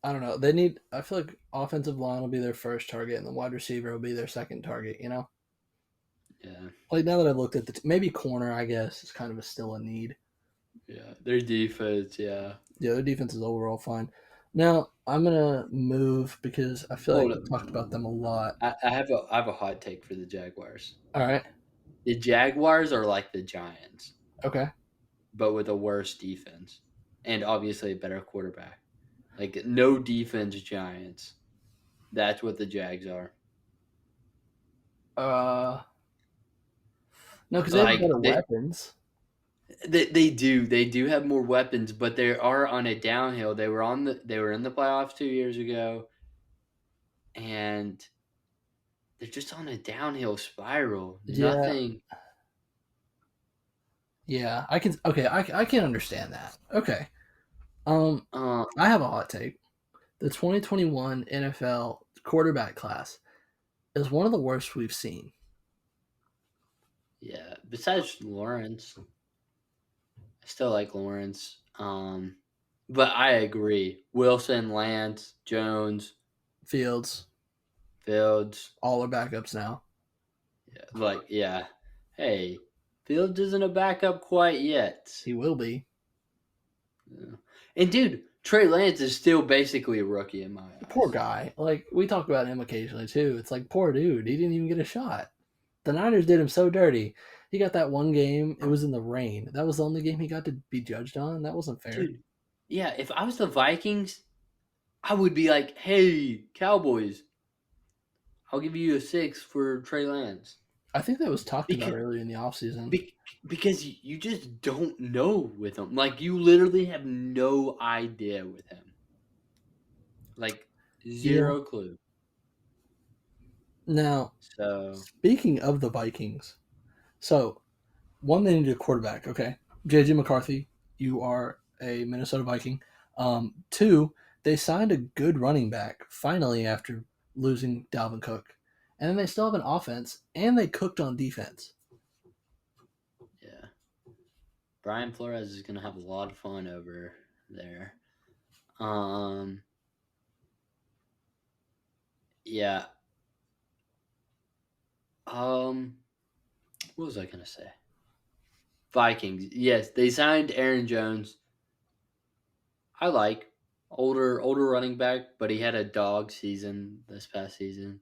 I don't know. They need. I feel like offensive line will be their first target, and the wide receiver will be their second target. Yeah, Like now that I've looked at maybe corner, I guess is kind of still a need. yeah. Their defense, yeah. Yeah, their defense is overall fine. Now I'm gonna move because I feel like Hold we up. talked about them a lot. I have a hot take for the Jaguars. All right. The Jaguars are like the Giants, Okay. but with a worse defense. And obviously a better quarterback. Like no defense Giants. That's what the Jags are. Uh, no, because they have Like better weapons. they do have more weapons, but they are on a downhill. They were in the playoffs 2 years ago, and they're just on a downhill spiral. Yeah, Nothing. yeah. I can. Okay, I can understand that. Okay. Um, Uh, I have a hot take. The 2021 NFL quarterback class is one of the worst we've seen. yeah. Besides Lawrence, I still like Lawrence. But I agree. Wilson, Lance, Jones, Fields, Fields. all are backups now. Yeah, yeah. Hey, Fields isn't a backup quite yet. He will be. Yeah. And dude, Trey Lance is still basically a rookie in my Poor eyes. guy. Like we talk about him occasionally too. It's like poor dude. He didn't even get a shot. The Niners did him so dirty. He got that one game. It was in the rain. That was the only game he got to be judged on. That wasn't fair. Dude, yeah, if I was the Vikings, I would be like, hey, Cowboys, I'll give you a six for Trey Lance. I think that was talked about Because earlier in the offseason. Be- because you just don't know with him. Like you literally have no idea with him. Like Yeah. zero clue. Now, So speaking of the Vikings, so one, they need a quarterback. Okay, JJ McCarthy, you are a Minnesota Viking. Two, they signed a good running back finally after losing Dalvin Cook, and then they still have an offense, and they cooked on defense. yeah, Brian Flores is gonna have a lot of fun over there. Um, yeah. Um, what was I gonna say? Vikings. Yes, they signed Aaron Jones. I like older running back, but he had a dog season this past season.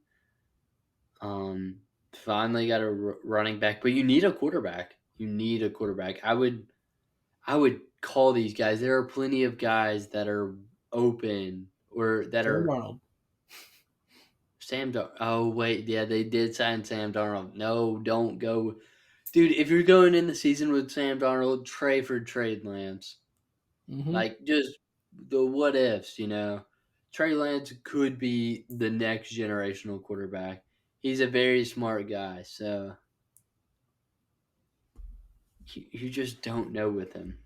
Um, Finally got a running back, but you need a quarterback. You need a quarterback. I would call these guys. There are plenty of guys that are open or that Sam are Darnold. Oh wait, yeah, they did sign Sam Darnold. No, don't go, dude. If you're going in the season with Sam Darnold, trade Lance. Mm-hmm. Like just the what ifs, you know. Trey Lance could be the next generational quarterback. He's a very smart guy, so you just don't know with him.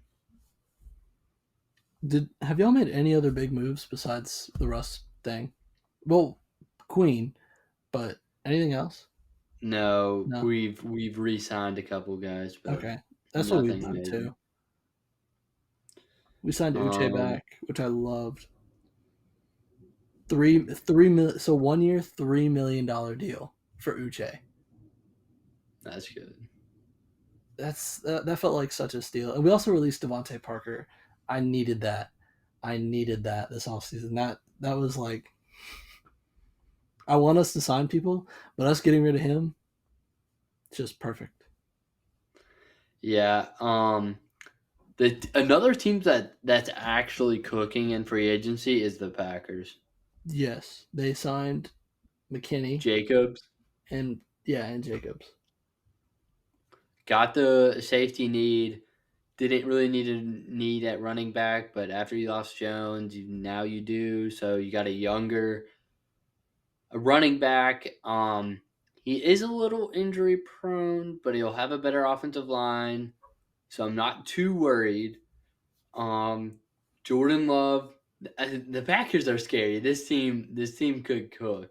Have y'all made any other big moves besides the Russ thing? Well, Queen, but anything else? No, No. we've re-signed a couple guys, but Okay, that's what we've nothing done major. too. We signed Uche Um, back, which I loved. 3 million. So 1 year, $3 million deal for Uche. that's good. That felt like such a steal. And we also released Devontae Parker. I needed that. I needed that this offseason. That was like I want us to sign people, but us getting rid of him, just perfect. Yeah. Another team that's actually cooking in free agency is the Packers. Yes, they signed McKinney Jacobs and yeah, and Jacobs. got the safety need. Didn't really need a need at running back, but after you lost Jones, now you do. So you got a running back. He is a little injury prone, but he'll have a better offensive line, so I'm not too worried. Um, Jordan Love. The Packers are scary. This team could cook.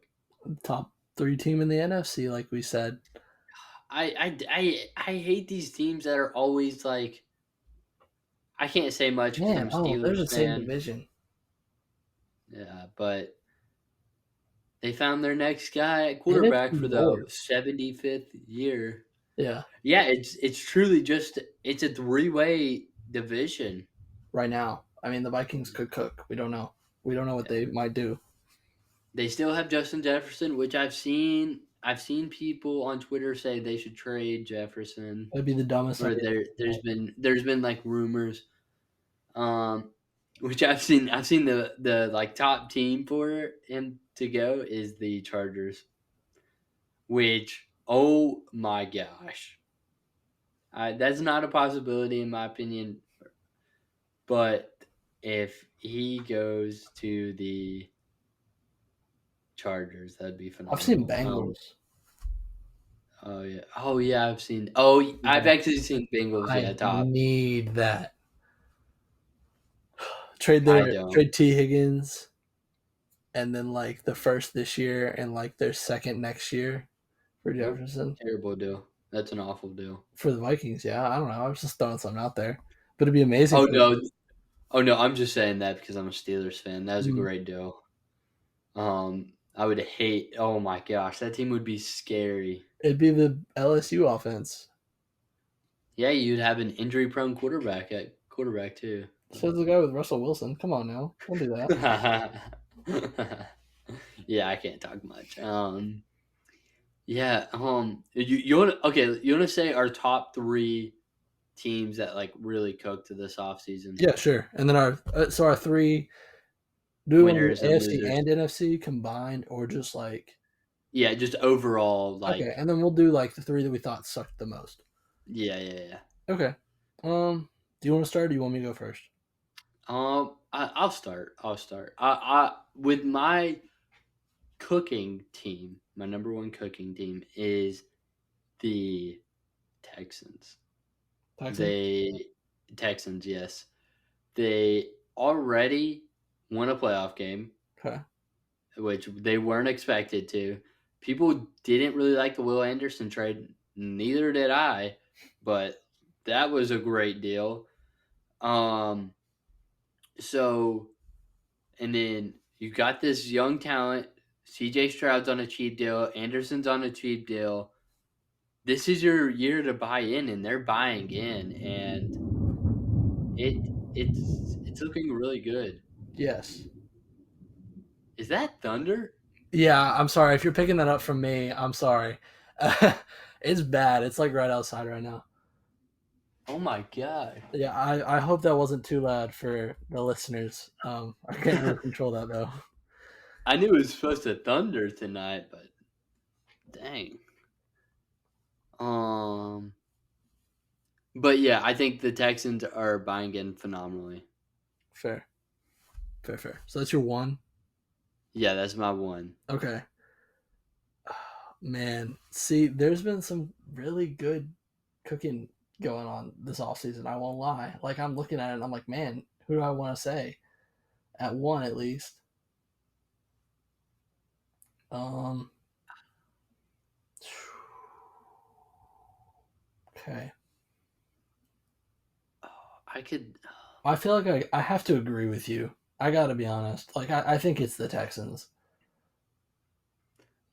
Top 3 team in the NFC, like we said. I hate these teams that are always like. I can't say much because I'm Man, a oh, they're Steelers the same fan. division. Yeah, but they found their next guy at quarterback NFC for the North. 75th year. Yeah, Yeah, it's truly just it's a three-way division. right now. I mean, the Vikings could cook. We don't know. We don't know what Yeah. they might do. They still have Justin Jefferson, which I've seen people on Twitter say they should trade Jefferson. That'd be the dumbest Or idea. there's been like rumors, um, which I've seen the like top team for him to go is the Chargers, which oh my gosh, that's not a possibility in my opinion. But if he goes to the Chargers, that'd be I've seen phenomenal. Bengals. Oh yeah, I've seen. Oh, I've That actually seen Bengals. I Yeah, top. need that. I don't. Trade T Higgins, and then like the first this year and like their second next year for Nope. Jefferson Terrible deal. That's an awful deal. for the Vikings. Yeah, I don't know. I was just throwing something out there, but it'd be amazing Oh for no. Oh no. I'm just saying that because I'm a Steelers fan. That was a them. great deal. I would hate. Oh my gosh, that team would be scary. It'd be the LSU offense. Yeah, you'd have an injury-prone quarterback at quarterback too. So the guy with Russell Wilson. Come on now, don't do that. Yeah, I can't talk much. Yeah. You want to okay? You want to say our top three teams that like really cooked to this offseason? Yeah, sure. And then our three. Do we want to Winners do and AFC losers. and NFC combined, or just like Yeah, just overall, okay? like, And then we'll do like the three that we thought sucked the most. yeah, yeah, yeah. Okay. Do you want to start? Or do you want me to go first? I'll start. I'll start. I with my cooking team. My number one cooking team is the Texans. Texans. They Texans, yes. They already won a playoff game, Okay. which they weren't expected to. People didn't really like the Will Anderson trade. Neither did I, but that was a great deal. Um, so and then you got this young talent. CJ Stroud's on a cheap deal. Anderson's on a cheap deal. this is your year to buy in, and they're buying in, and it's looking really good. Yes. Is that Thunder? Yeah, I'm sorry if you're picking that up from me. I'm sorry. It's bad. It's like right outside right now. Oh my god! Yeah, I hope that wasn't too loud for the listeners. I can't really control that though. I knew it was supposed to thunder tonight, but dang. Um, but yeah, I think the Texans are buying in phenomenally. Fair, fair, fair. So that's your one. Yeah, that's my one. Okay, man. See, there's been some really good cooking going on this off season. I won't lie. Like I'm looking at it, and I'm like, man, who do I want to say at one at least? Um. Okay. Oh, I could. I feel like I have to agree with you. I got to be honest. Like I think it's the Texans.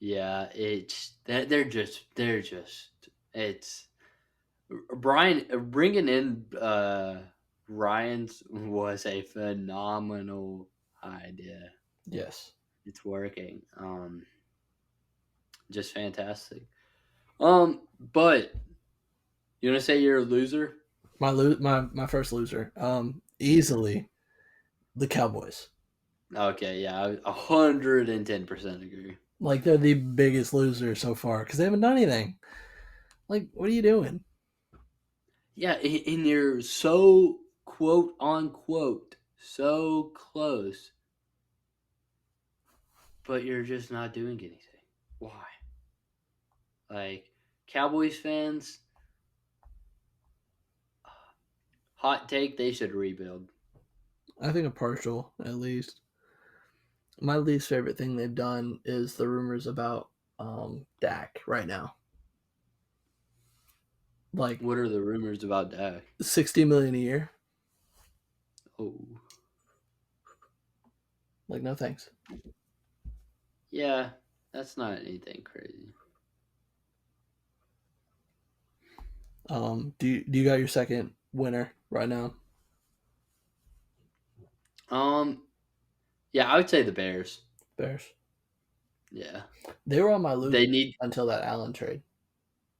Yeah, it's they're just it's Brian bringing in Ryan's was a phenomenal idea. Yes. It's working. Just fantastic. But you want to say you're a loser? My first loser. Easily the Cowboys. Okay, yeah, I 110% agree. Like they're the biggest loser so far because they haven't done anything. Like, what are you doing? Yeah, and you're so quote unquote so close, but you're just not doing anything. Why? Like Cowboys fans, hot take, they should rebuild. I think a partial at least. My least favorite thing they've done is the rumors about Dak right now. Like What are the rumors about Dak? 60 million a year. Oh, Like no thanks. yeah, that's not anything crazy. Do you got your second winner right now? Um, yeah, I would say the Bears. Bears. Yeah, They were on my loser they need. until that Allen trade.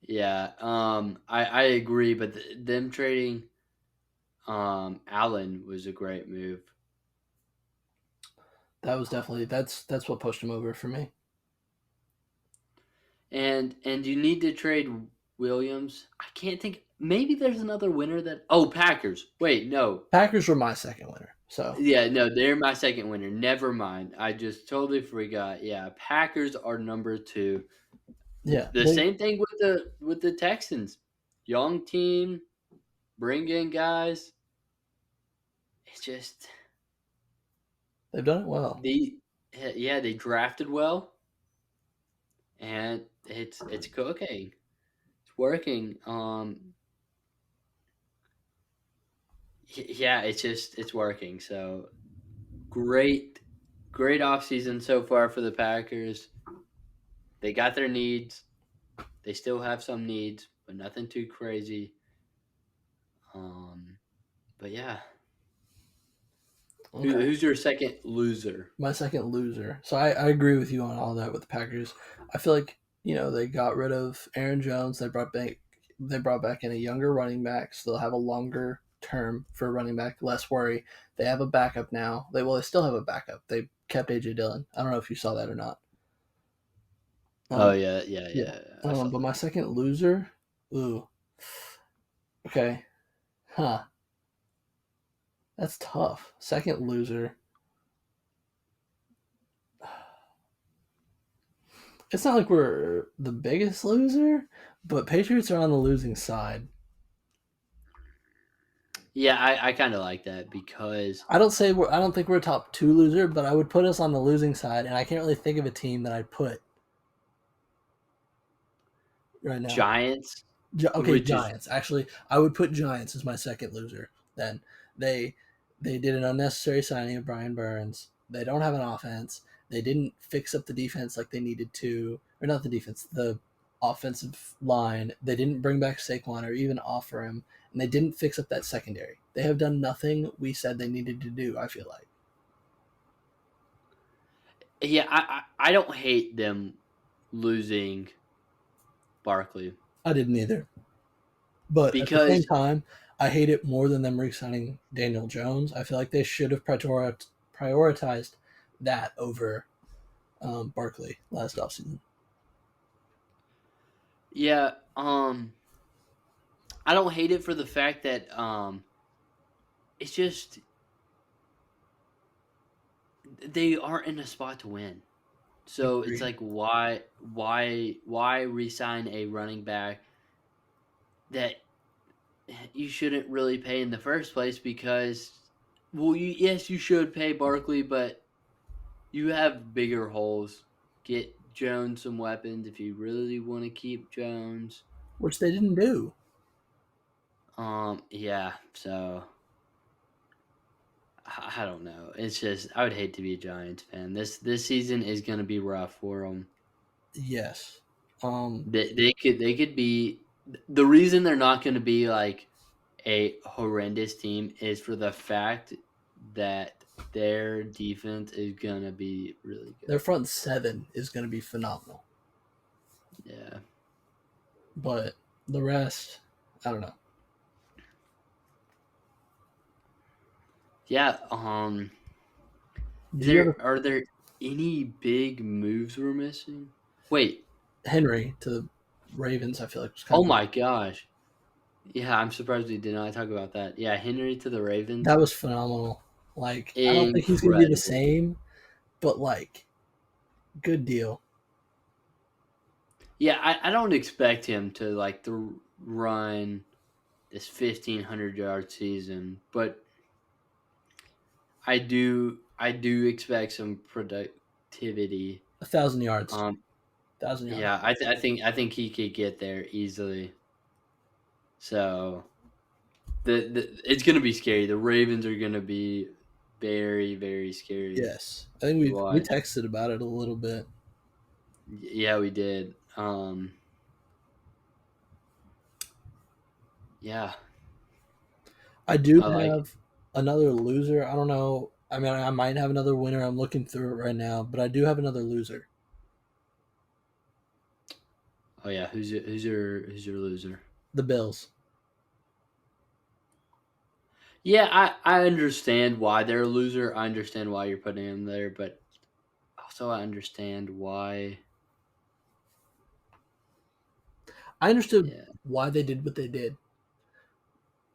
Yeah, I agree, but them trading Allen was a great move. That was definitely that's what pushed him over for me. And you need to trade Williams. I can't think. Maybe there's another winner that. Oh, Packers. Wait, no. Packers were my second winner. So Yeah, no, they're my second winner. Never mind. I just totally forgot. Yeah, Packers are number two. yeah, The same thing with the Texans. Young team, bring in guys. It's just they've done it well. they drafted well, and it's cooking. It's working. Yeah, it's working. So great, great off season so far for the Packers. They got their needs. They still have some needs, but nothing too crazy. Um, but yeah, Okay. who's your second loser? My second loser. So I agree with you on all that with the Packers. I feel like they got rid of Aaron Jones. They brought back in a younger running back, so they'll have a longer term for running back, less worry. They have a backup now. They still have a backup. They kept AJ Dillon. I don't know if you saw that or not. Oh Um, yeah, yeah, yeah. yeah. I saw But my that. second loser, ooh, okay, huh? That's tough. Second loser. It's not like we're the biggest loser, but Patriots are on the losing side. Yeah, I kind of like that because I don't think we're a top two loser, but I would put us on the losing side, and I can't really think of a team that I'd put right now. Giants, Okay, which is Giants. Actually, I would put Giants as my second loser. Then they they did an unnecessary signing of Brian Burns. They don't have an offense. They didn't fix up the defense like they needed to, or not the defense, the offensive line. They didn't bring back Saquon or even offer him, and they didn't fix up that secondary. They have done nothing we said they needed to do, I feel like. Yeah, I don't hate them losing Barkley I didn't either. But at the same because time, I hate it more than them re-signing Daniel Jones. I feel like they should have prioritized that over Barkley last offseason. yeah, I don't hate it for the fact that it's just they aren't in a spot to win. So it's Agreed. like why resign a running back that you shouldn't really pay in the first place because well yes you should pay Barkley but you have bigger holes. Get Jones some weapons if you really want to keep Jones. Which they didn't do. Yeah, so I don't know. It's just I would hate to be a Giants fan. This season is going to be rough for them. Yes. They could be the reason they're not going to be like a horrendous team is for the fact that their defense is going to be really Their good. front seven is going to be phenomenal. Yeah. But the rest, I don't know. Yeah, Do you ever are there any big moves we're missing? Wait. Henry to the Ravens? I feel like was kind Oh of my gosh. Yeah, I'm surprised we did not talk about that. Yeah, Henry to the that Ravens. was phenomenal. Like I don't think he's going to be the Incredible. same, but like good deal. Yeah, I don't expect him to like to run this 1,500-yard season, but I do expect some productivity. 1,000 yards. Um, 1,000 yards. yeah, I think he could get there easily. So the it's gonna be scary. The Ravens are gonna be very very scary Yes, I think to we watch. texted about it a little bit. Yeah, we did. Yeah, I do I like it. have another loser. I don't know. I mean, I might have another winner. I'm looking through it right now, but I do have another loser. Oh yeah, who's your loser? The Bills. Yeah, I understand why they're a loser. I understand why you're putting them there, but also I understand why. I understood Yeah, why they did what they did,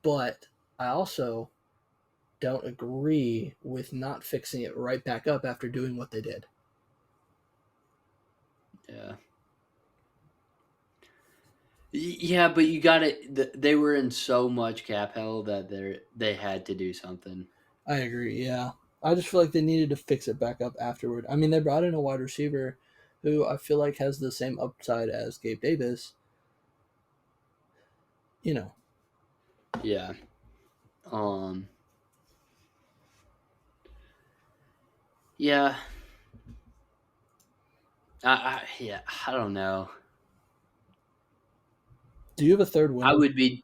but I also don't agree with not fixing it right back up after doing what they did. yeah, yeah. But you got it. They were in so much cap hell that they had to do something. I agree. Yeah. I just feel like they needed to fix it back up afterward. I mean, they brought in a wide receiver who I feel like has the same upside as Gabe Davis. You know, Yeah. Um. Yeah. Yeah. I don't know. do you have a third I winner? would be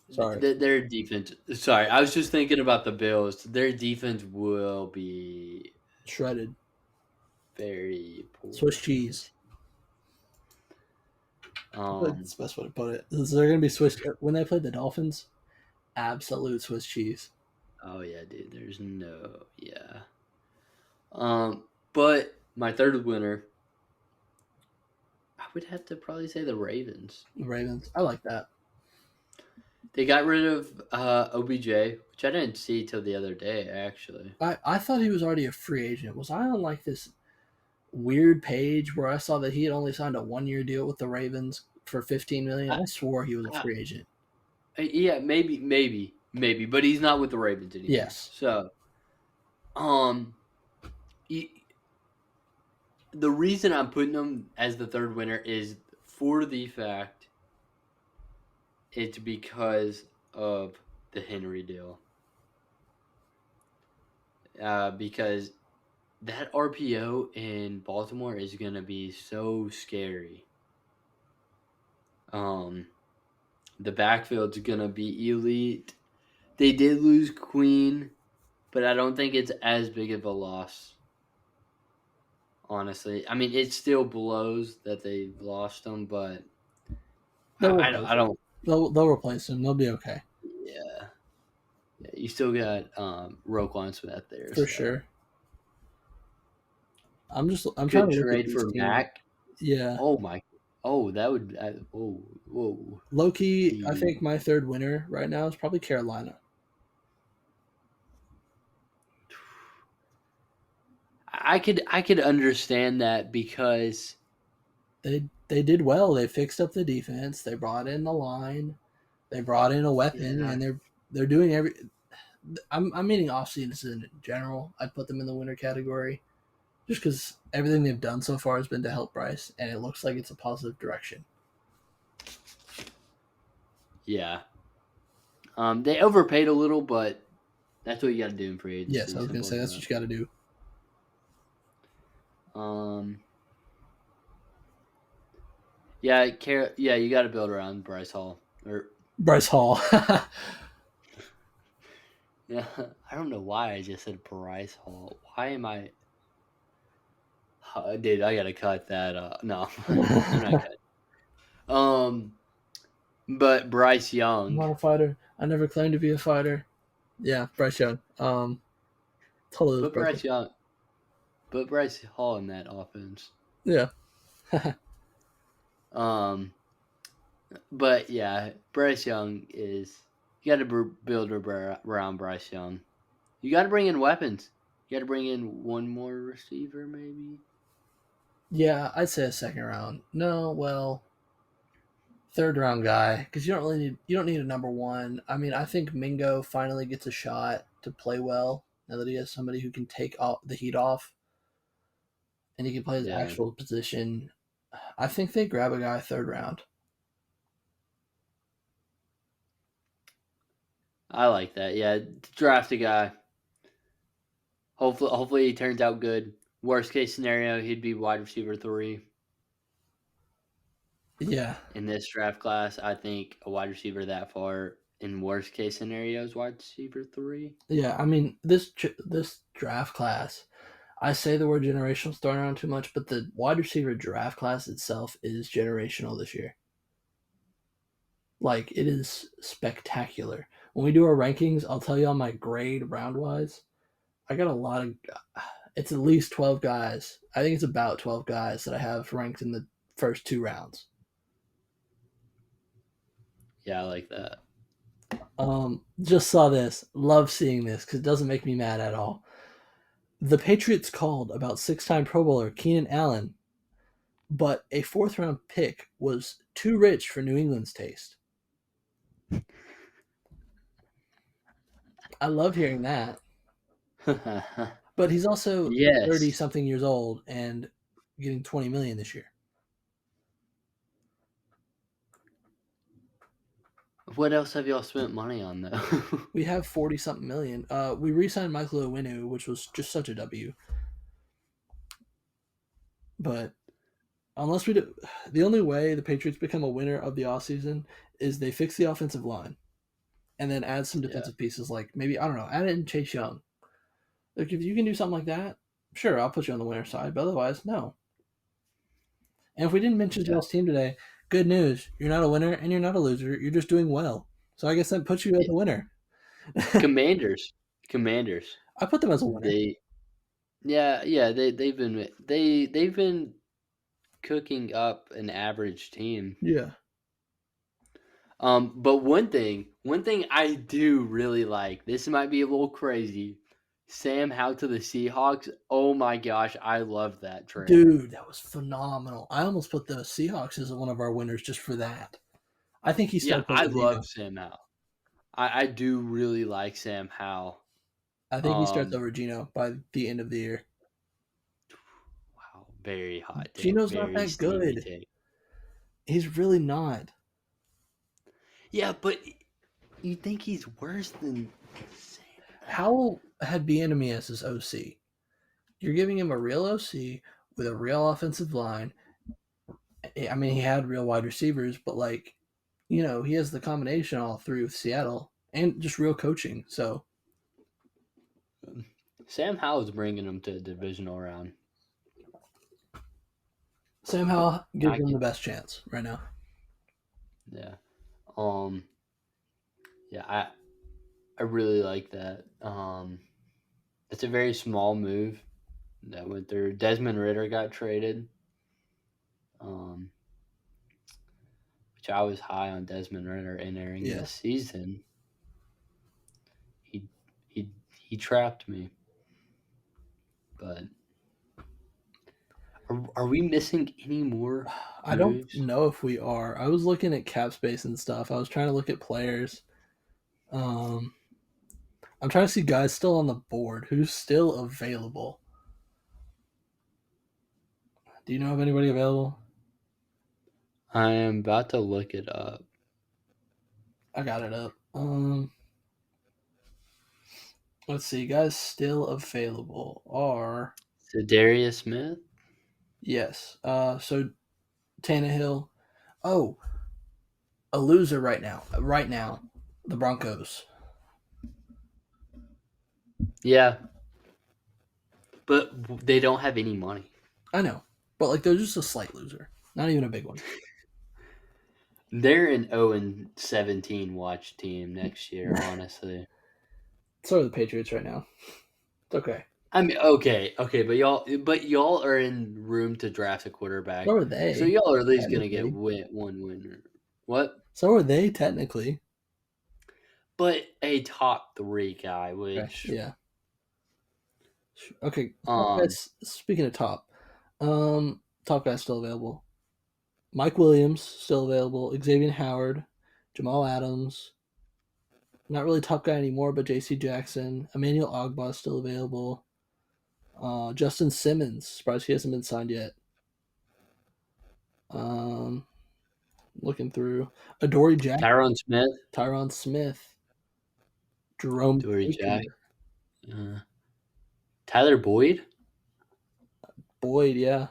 Sorry. their defense. Sorry, I was just thinking about the Bills. Their defense will be Shredded. very Swiss poor. cheese. I feel like Um. that's the best way to put it. They're going to be Swiss. When they played the Dolphins, absolute Swiss cheese. Oh yeah, dude. There's no. Yeah. But my third winner, I would have to probably say the Ravens. The Ravens. I like that. They got rid of OBJ, which I didn't see till the other day. Actually. I thought he was already a free agent. Was I on like this weird page where I saw that he had only signed a 1 year deal with the Ravens for 15 million? I, I swore he was a I, free agent. yeah, maybe, but he's not with the Ravens anymore. Yes. So, um, he, the reason I'm putting him as the third winner is for the fact it's because of the Henry deal. Because that RPO in Baltimore is going to be so scary. Um, the backfield's gonna be elite. They did lose Queen, but I don't think it's as big of a loss. Honestly, I mean, it still blows that they lost him, but They'll I replace him. don't. They'll replace him. They'll be okay Yeah, yeah, you still got Roquan Smith there, for so sure. I'm trying good to look at trade these for teams. Mac. Yeah, Oh my! Oh, that would. Whoa! low key. I The think my third winner right now is probably Carolina. I could understand that because They did well. They fixed up the defense. They brought in the line. They brought in a weapon, yeah, and they're doing every. I'm meaning off season in general. I'd put them in the winner category, just because everything they've done so far has been to help Bryce, and it looks like it's a positive direction. yeah. They overpaid a little, but that's what you got to do in free Yes, agency. I was gonna Simple say as that's what you got to do. that. Yeah, yeah, you got to build around Bryce Hall. Or Bryce Hall. yeah, I don't know why I just said Bryce Hall. Why am I? Dude, I gotta cut that. No, I'm not cutting. Um, but Bryce I'm Young, not a fighter. I never claimed to be a fighter. Yeah, Bryce Young. Totally was put broken. Bryce Young, put Bryce Hall in that offense. Yeah. Um, but yeah, Bryce Young is you got to build around Bryce Young. You got to bring in weapons. You got to bring in one more receiver, maybe. Yeah, I'd say a second round. No, well, third round guy because you don't need a number one. I mean, I think Mingo finally gets a shot to play well now that he has somebody who can take all the heat off and he can play his Yeah, actual position. I think they grab a guy third round. I like that. Yeah, draft a guy. Hopefully he turns out good. Worst case scenario, he'd be wide receiver 3 Yeah, in this draft class. I think a wide receiver that far in worst case scenarios, wide receiver 3. yeah. I mean, this draft class. I say the word generational thrown around too much, but the wide receiver draft class itself is generational this year. Like it is spectacular. When we do our rankings, I'll tell you on my grade round wise. I got a lot of. It's at least 12 guys. I think it's about 12 guys that I have ranked in the first two rounds. Yeah, I like that. Just saw this. Love seeing this because it doesn't make me mad at all. The Patriots called about six-time Pro Bowler Keenan Allen, but a fourth round pick was too rich for New England's taste. I love hearing that. But he's also 30 Yes. something years old and getting 20 million this year. What else have y'all spent money on though? We have 40 something million. We re-signed Michael Owinu, which was just such a W. But unless we do, the only way the Patriots become a winner of the offseason is they fix the offensive line and then add some Yeah. defensive pieces like maybe, I don't know, add in Chase Young. Like if you can do something like that, sure, I'll put you on the winner side, but otherwise, no. And if we didn't mention Yeah. y'all's team today, good news. You're not a winner and you're not a loser. You're just doing well. So I guess that puts you as a winner. Commanders. Commanders. I put them as a winner. They yeah, they've been cooking up an average team. Yeah. But one thing I do really like, this might be a little crazy. Sam Howell to the Seahawks. Oh my gosh, I love that trade. Dude, that was phenomenal. I almost put the Seahawks as one of our winners just for that. I think he Yeah, starts I over love Gino. Sam Howell. I do really like Sam Howell. I think he starts Um, over Gino by the end of the year. wow, very hot take, Gino's not very that steamy good. take. He's really not. Yeah, but you think he's worse than Sam Howell had Bieniemy as his OC. You're giving him a real OC with a real offensive line I mean, he had real wide receivers, but like, you know, he has the combination all through with Seattle and just real coaching. So Sam Howell's bringing them to the divisional round. Sam Howell gives I them can- the best chance right now. Yeah. Yeah, I really like that. It's a very small move that went through. Desmond Ritter got traded. Which I was high on Desmond Ritter entering Yeah. this season. He trapped me. But are we missing any more I don't moves? know if we are. I was looking at cap space and stuff. I was trying to look at players. I'm trying to see guys still on the board who's still available. Do you know of anybody available? I am about to look it up. I got it up. Let's see. Guys still available are So Darius Smith? yes. So Tannehill. Oh, a loser right now. Right now, the Broncos. Yeah. But they don't have any money. I know, but like they're just a slight loser. Not even a big one. They're an 0-17 watch team next year, honestly. So are the Patriots right now. It's okay. I mean, okay, but y'all are in room to draft a quarterback. So are they. So y'all are at least gonna get technically. one winner. What? So are they technically. But a top 3 guy, which Okay, yeah. Okay. um Speaking of top guy's still available. Mike Williams still available. Xavier Howard, Jamal Adams. Not really top guy anymore, but J.C. Jackson. Emmanuel Ogbah is still available. Justin Simmons. Surprised he hasn't been signed yet. Looking through. Adoree Jackson. Tyron Smith. Jerome Dory Baker. Jack. Tyler Boyd? Boyd, yeah.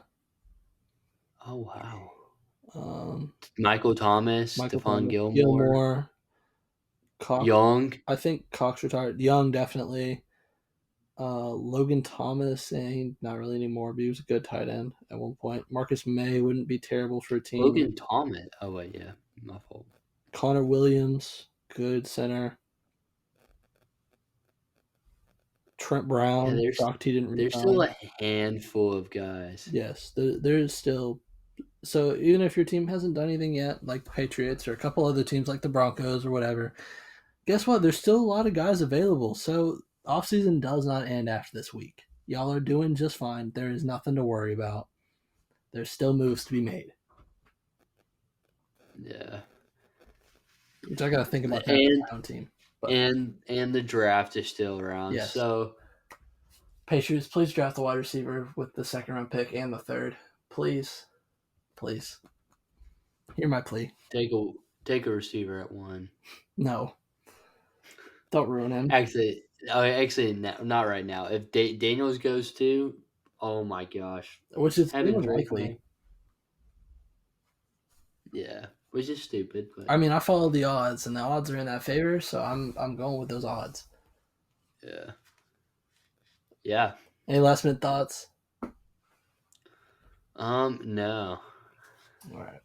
Oh wow. Michael Stephon Gilmore. Gilmore. Cox. Young. I think Cox retired. Young, definitely. Logan Thomas, not really anymore, but he was a good tight end at one point. Marcus May wouldn't be terrible for a team. Logan Thomas. Oh wait, yeah, my fault. Connor Williams, good center. Trent Brown, shocked he didn't resign. There's still a handful of guys. Yes, there's still. So even if your team hasn't done anything yet, like the Patriots or a couple other teams like the Broncos or whatever, guess what? There's still a lot of guys available. So offseason does not end after this week. Y'all are doing just fine. There is nothing to worry about. There's still moves to be made. Yeah. Which I got to think about that for my own team. But. And the draft is still around. Yes. So Patriots, please draft the wide receiver with the second round pick and the third. Please. Hear my plea. Take a receiver at 1. No. Don't ruin him. Actually, not right now. If Daniels goes 2, oh my gosh. Which is likely. Yeah, which is stupid. But I mean, I follow the odds, and the odds are in that favor, so I'm going with those odds. Yeah. Yeah. Any last minute thoughts? No. All right.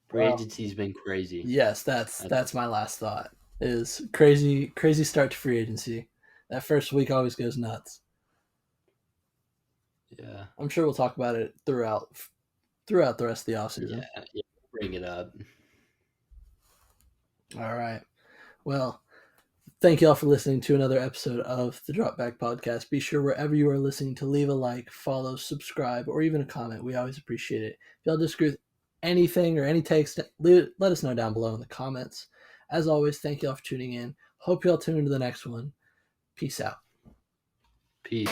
Free agency's been crazy. Yes, that's my last thought. Is crazy start to free agency. That first week always goes nuts. Yeah. I'm sure we'll talk about it throughout the rest of the offseason. Yeah, bring it up. All right. Well, thank you all for listening to another episode of the Drop Back Podcast. Be sure wherever you are listening to leave a like, follow, subscribe, or even a comment. We always appreciate it. If y'all disagree with anything or any takes, let us know down below in the comments. As always, thank you all for tuning in. Hope y'all tune into the next one. Peace out. Peace.